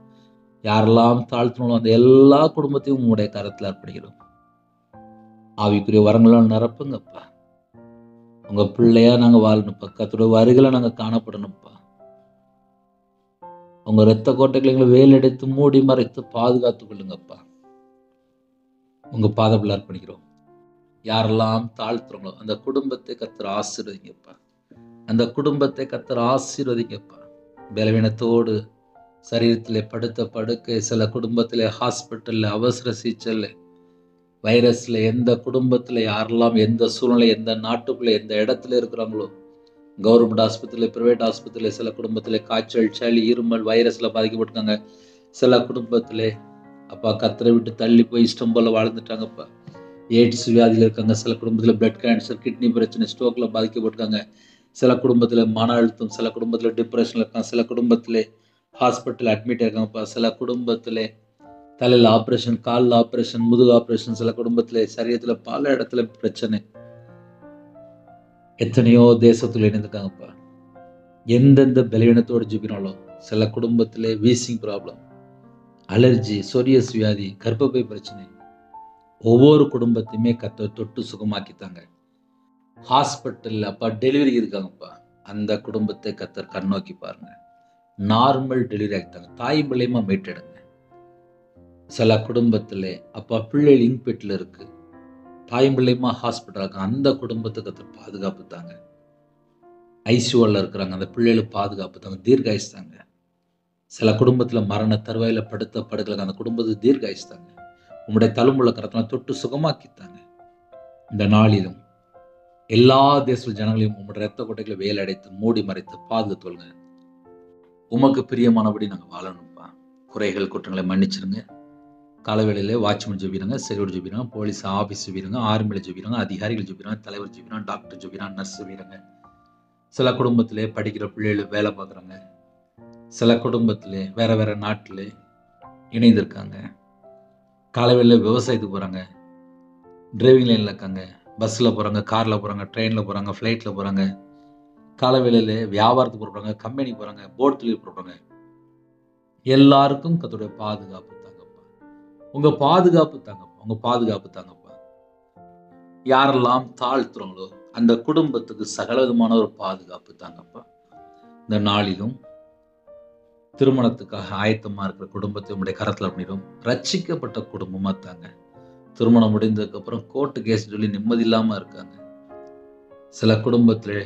யாரெல்லாம் தாழ்த்தணும் அந்த எல்லா குடும்பத்தையும் உங்களுடைய கரத்தில் அர்ப்பணிக்கிறோம். ஆவிக்குரிய வரங்களால் நிரப்புங்கப்பா. உங்க பிள்ளையா நாங்க வாழணும்ப்பா. கர்த்தருடைய வருகையில நாங்க காணப்படணும்ப்பா. உங்க இரத்த கோட்டைகளை எங்களை வேலெடுத்து மூடி மறைத்து பாதுகாத்துக் கொள்ளுங்கப்பா. உங்க பாதத்தில் அர்ப்பணிக்கிறோம். யாரெல்லாம் தாழ்த்துறோங்களோ அந்த குடும்பத்தை கர்த்தர் ஆசீர்வதிங்கப்பா. அந்த குடும்பத்தை கர்த்தர் ஆசீர்வதிங்கப்பா. பலவீனத்தோடு சரீரத்திலே படுத்த படுக்கை, சில குடும்பத்திலே ஹாஸ்பிட்டல்ல, அவசர சிகிச்சையில், வைரஸ்ல, எந்த குடும்பத்தில் யாரெல்லாம் எந்த சூழ்நிலை, எந்த நாட்டுக்குள்ளே, எந்த இடத்துல இருக்கிறாங்களோ, கவர்மெண்ட் ஆஸ்பத்திரியில், பிரைவேட் ஆஸ்பத்திரியில், சில குடும்பத்தில் காய்ச்சல், சளி, இருமல், வைரஸில் பாதிக்கப்பட்டிருக்காங்க. சில குடும்பத்தில் அப்பா கர்த்தரை விட்டு தள்ளி போய் இஷ்டம் போல வாழ்ந்துட்டாங்கப்பா. எய்ட்ஸ் வியாதியில் இருக்காங்க. சில குடும்பத்தில் பிளட் கேன்சர், கிட்னி பிரச்சனை, ஸ்ட்ரோக்கில் பாதிக்கப்பட்டிருக்காங்க. சில குடும்பத்தில் மன அழுத்தம், சில குடும்பத்தில் டிப்ரெஷனில் இருக்காங்க. சில குடும்பத்தில் ஹாஸ்பிட்டல் அட்மிட் ஆயிருக்காங்கப்பா. சில குடும்பத்தில் தலையில் ஆப்ரேஷன், காலில் ஆப்ரேஷன், முதுகு ஆப்ரேஷன். சில குடும்பத்தில் சரீரத்தில் பல இடத்துல பிரச்சனை. எத்தனையோ தேசத்தில் இணைந்திருக்காங்கப்பா. எந்தெந்த பலவீனத்தோடு ஜெபினாலும் சில குடும்பத்தில் வீசிங் ப்ராப்ளம், அலர்ஜி, சொரியஸ் வியாதி, கர்ப்பப்பை பிரச்சனை. ஒவ்வொரு குடும்பத்தையுமே கர்த்தர் தொட்டு சுகமாக்கித்தாங்க. ஹாஸ்பிட்டலில் அப்பா டெலிவரி இருக்காங்கப்பா. அந்த குடும்பத்தை கர்த்தர் கண்ணோக்கி பாருங்க. நார்மல் டெலிவரி ஆகிட்டாங்க. தாய் பிள்ளையமா மீட்டெடுங்க. சில குடும்பத்தில் அப்பா பிள்ளைகள் இன்பெட்டில் இருக்கு. தாய் பிள்ளையமா ஹாஸ்பிட்டல் இருக்காங்க. அந்த குடும்பத்தை கர்த்தர் பாதுகாப்பு தாங்க. ஐசியூவில் இருக்கிறாங்க. அந்த பிள்ளைகளுக்கு பாதுகாப்பு தாங்க. தீர்காயுஸ் தாங்க. சில குடும்பத்தில் மரண தருவாயில் படுத்த படுக்கல. அந்த குடும்பத்துக்கு தீர்காயுஸ் தாங்க. உங்களுடைய தழும்புள்ள கரத்தெல்லாம் தொட்டு சுகமாக்கித்தாங்க. இந்த நாளிலும் எல்லா தேச ஜனங்களையும் உங்களுடைய இரத்த கோட்டைகளை வேலை அடைத்து மூடி மறைத்து பாதுகாத்துள்ளுங்க. உமக்கு பிரியமானபடி நாங்கள் வாழணும்ப்பா. குறைகள் குற்றங்களை மன்னிச்சிருங்க. காலவேளையிலே வாட்ச்மேன் ஜெபிறாங்க, செக்யூரிட்டி ஜெபிறாங்க, போலீஸ் ஆஃபீஸ் ஜெபிறாங்க, ஆர்மியில் ஜெபிறாங்க, அதிகாரிகள் ஜெபிறாங்க, தலைவர் ஜெபிறாங்க, டாக்டர் ஜெபிறாங்க, நர்ஸ் ஜெபிறாங்க. சில குடும்பத்திலே படிக்கிற பிள்ளைகள் வேலை பார்க்குறாங்க. சில குடும்பத்திலே வேற வேற நாட்டில் இணைந்திருக்காங்க. காலவேளையில் விவசாயத்துக்கு போகிறாங்க, டிரைவிங் லைனில் இருக்காங்க, பஸ்ஸில் போகிறாங்க, காரில் போகிறாங்க, ட்ரெயினில் போகிறாங்க, ஃப்ளைட்டில் போகிறாங்க. காலவேளையில் வியாபாரத்துக்கு போகிறாங்க, கம்பெனிக்கு போகிறாங்க, போட் தொழில் போகிறாங்க. எல்லாருக்கும் கர்த்தருடைய பாதுகாப்பு தாங்கப்பா. உங்க பாதுகாப்பு தாங்கப்பா. உங்க பாதுகாப்பு தாங்கப்பா. யாரெல்லாம் தாழ்த்துறாங்களோ அந்த குடும்பத்துக்கு சகலவிதமான ஒரு பாதுகாப்பு தாங்கப்பா. இந்த நாளிலும் திருமணத்துக்காக ஆயத்தமா இருக்கிற குடும்பத்தை உங்களுடைய கரத்தில் பண்ணிடும். ரட்சிக்கப்பட்ட குடும்பமா தாங்க. திருமணம் முடிந்ததுக்கப்புறம் கோர்ட்டு கேஸ் சொல்லி நிம்மதி இல்லாமல் இருக்காங்க. சில குடும்பத்தில்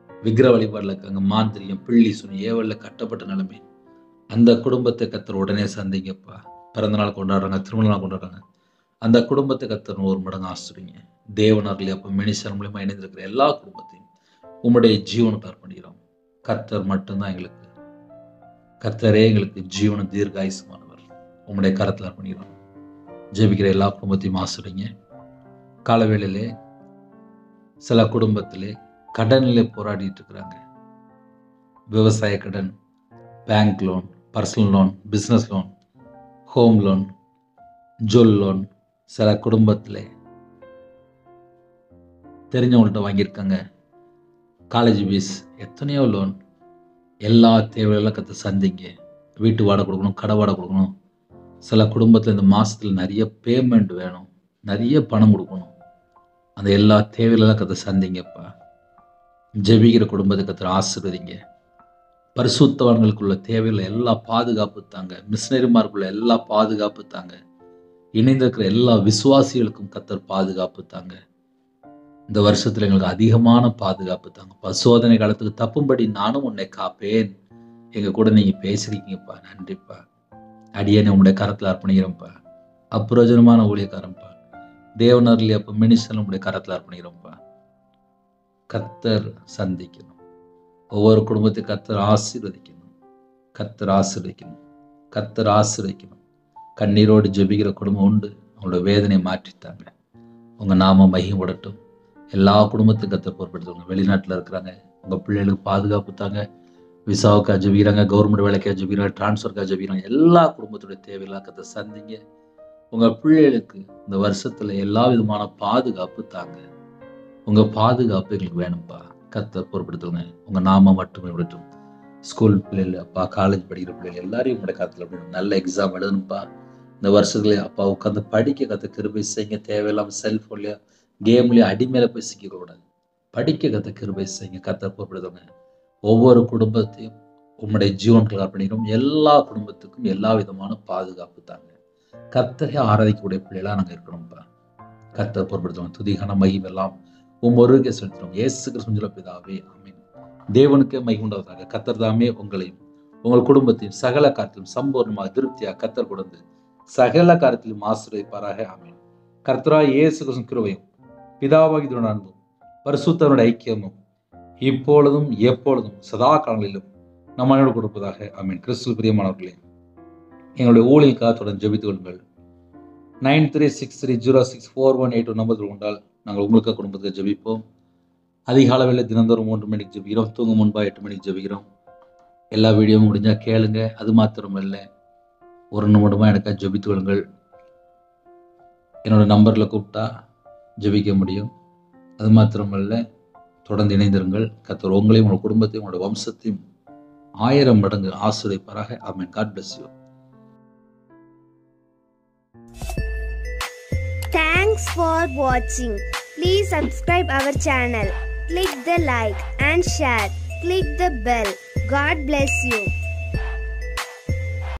விக்கிர வழிபாடில் இருக்காங்க. மாந்திரியம், பிள்ளி சுனி, ஏவலில் கட்டப்பட்ட நிலைமை. அந்த குடும்பத்தை கர்த்தர் உடனே சந்திங்கப்பா. பிறந்தநாள் கொண்டாடுறாங்க, திருமண நாள் கொண்டாடுறாங்க. அந்த குடும்பத்தை கர்த்தர் 100 மடங்கு ஆசிரிங்க. தேவனர்களே அப்போ மினிஸ்டர் மூலியமாக இணைந்திருக்கிற எல்லா குடும்பத்தையும் உம்முடைய ஜீவனுக்கு அர்ப்பணிக்கிறோம். கர்த்தர் மட்டும்தான் எங்களுக்கு, கர்த்தரே எங்களுக்கு ஜீவன தீர்காயுசமானவர். உம்முடைய கரத்தில் அர்ப்பணிக்கிறோம். ஜெபிக்கிற எல்லா குடும்பத்தையும் ஆசிரிங்க. காலவேளையிலே சில குடும்பத்திலே கடனிலே போராடிட்டு இருக்கிறாங்க. விவசாய கடன், bank loan, personal loan, business loan, home loan, jewel loan. சில குடும்பத்தில் தெரிஞ்சவங்கள்ட்ட வாங்கியிருக்காங்க. காலேஜ் ஃபீஸ், எத்தனையோ லோன். எல்லா தேவையெல்லாம் கற்று சந்திங்க. வீட்டு வாடகை கொடுக்கணும், கடை வாடகை கொடுக்கணும். சில குடும்பத்தில் இந்த மாதத்தில் நிறைய பேமெண்ட் வேணும், நிறைய பணம் கொடுக்கணும். அந்த எல்லா தேவையெல்லாம் கற்று சந்திங்கப்பா. ஜெபிக்கிற குடும்பத்தை கற்று ஆசீர்வதிங்க. பரிசுத்தவான்களுக்குள்ள தேவையில்லை எல்லா பாதுகாப்பு தாங்க. மிஷனரிமாருக்குள்ள எல்லா பாதுகாப்பு தாங்க. இணைந்திருக்கிற எல்லா விசுவாசிகளுக்கும் கர்த்தர் பாதுகாப்பு தாங்க. இந்த வருஷத்துல எங்களுக்கு அதிகமான பாதுகாப்பு தாங்க. பரிசோதனை காலத்துக்கு தப்பும்படி நானும் உன்னை காப்பேன். எங்க கூட நீங்க பேசுறீங்கப்பா, நன்றிப்பா. அடியேனை உங்களுடைய கரத்துல அர்ப்பணிக்கிறோம்ப்பா. அப்பிரயோஜனமான ஊழியக்காரன்ப்பா. தேவனர்லி அப்ப மினிஸ்டர் உங்களுடைய கரத்துல அர்ப்பணிக்கிறோம்ப்பா. கர்த்தர் சந்திக்கணும். ஒவ்வொரு குடும்பத்தை கர்த்தர் ஆசீர்வதிக்கணும். கர்த்தர் ஆசீர்வதிக்கணும். கர்த்தர் ஆசீர்வதிக்கணும். கண்ணீரோடு ஜெபிக்கிற குடும்பம் உண்டு. அவங்களோட வேதனையை மாற்றித்தாங்க. உங்க நாம மகிமைப்படட்டும். எல்லா குடும்பத்துக்கும் கர்த்தர் பொறுப்படுத்துவாங்க. வெளிநாட்டில் இருக்கிறாங்க, உங்க பிள்ளைகளுக்கு பாதுகாப்பு தாங்க. விசாவுக்காக ஜெபிக்கிறாங்க, கவர்மெண்ட் வேலைக்காக ஜெபிக்கிறாங்க, டிரான்ஸ்ஃபருக்காக ஜெபிக்கிறாங்க. எல்லா குடும்பத்துடைய தேவையெல்லாம் கர்த்தர் சந்திங்க. உங்க பிள்ளைகளுக்கு இந்த வருஷத்துல எல்லா விதமான பாதுகாப்பு தாங்க. உங்க பாதுகாப்பு எங்களுக்கு வேணும்ப்பா. கர்த்தர் பொறுப்படுத்துவாங்க. உங்க நாம மட்டுமே விடட்டும். ஸ்கூல் பிள்ளைகள் அப்பா, காலேஜ் படிக்கிற பிள்ளைகள் எல்லாரையும் உங்களுடைய காலத்தில் அப்படி நல்ல எக்ஸாம் எழுதணும்ப்பா. இந்த வருஷத்துல அப்பா உட்காந்து படிக்க கற்று கிருபை செய்யுங்க. தேவையில்லாமல் செல்ஃபோன்லையோ கேம்லையோ அடிமையில போய் சிக்கக்கூடாது. படிக்க கற்று கிருபை செய்யுங்க. கர்த்தர் பொறுப்படுத்துவாங்க. ஒவ்வொரு குடும்பத்தையும் உங்களுடைய ஜீவன்கள் அர்ப்பணிக்கிறோம். எல்லா குடும்பத்துக்கும் எல்லா விதமான பாதுகாப்பு தாங்க. கர்த்தரை ஆராதிக்கக்கூடிய பிள்ளைகளா நாங்கள் இருக்கணும்ப்பா. கர்த்தர் பொறுப்படுத்துவாங்க. துதிகான மகிமெல்லாம் ஒருவருக்கே செலுத்துறோம். இயேசு கிறிஸ்துவின் பிதாவே, ஆமென். தேவனுக்கே மகிமை உண்டாவதாக. கர்த்தர் தாமே உங்களையும் உங்கள் குடும்பத்தையும் சகல காரியத்திலும் சம்பூர்ணமாக திருப்தியாக கர்த்தர் கொடுத்து சகல காரியத்திலும் ஆசீர்வதிப்பாராக. ஆமென். கர்த்தராகிய இயேசு கிறிஸ்துவின் கிருபையும் பிதாவாகிய அன்பும் பரிசுத்தருடைய ஐக்கியமும் இப்பொழுதும் எப்பொழுதும் சதா காலங்களிலும் நம்மளோடு கொடுப்பதாக. ஆமென். கிறிஸ்துவில் பிரியமானவர்களே, எங்களுடைய ஊழியர்களுக்காக தொடர்ந்து ஜெபித்துக் கொள்ளுங்கள். 9363064182 நம்பர் கொண்டால் நாங்கள் உங்களுக்கு குடும்பத்துக்கு ஜெபிப்போம். அதிகால வேளை தினந்தோறும் 3 மணிக்கு ஜெபிக்கிறோம். தூங்க முன்பா 8 மணிக்கு ஜெபிக்கிறோம். எல்லா வீடியோவும் முடிஞ்சா கேளுங்க. அது மாத்திரமல்ல, ஒரு நிமிடமாக எனக்காக ஜெபித்துக் கொள்ளுங்கள். என்னோட நம்பரில் கூப்பிட்டா ஜெபிக்க முடியும். அது மாத்திரமல்ல, தொடர்ந்து இணைந்திருங்கள். கர்த்தர் உங்களையும் உங்களோட குடும்பத்தையும் உங்களோட வம்சத்தையும் 1000 மடங்கு ஆசீர்வதிப்பாராக. ஆமென். God bless you. Thanks for watching. Please subscribe our channel. Click the like and share. Click the bell. God bless you.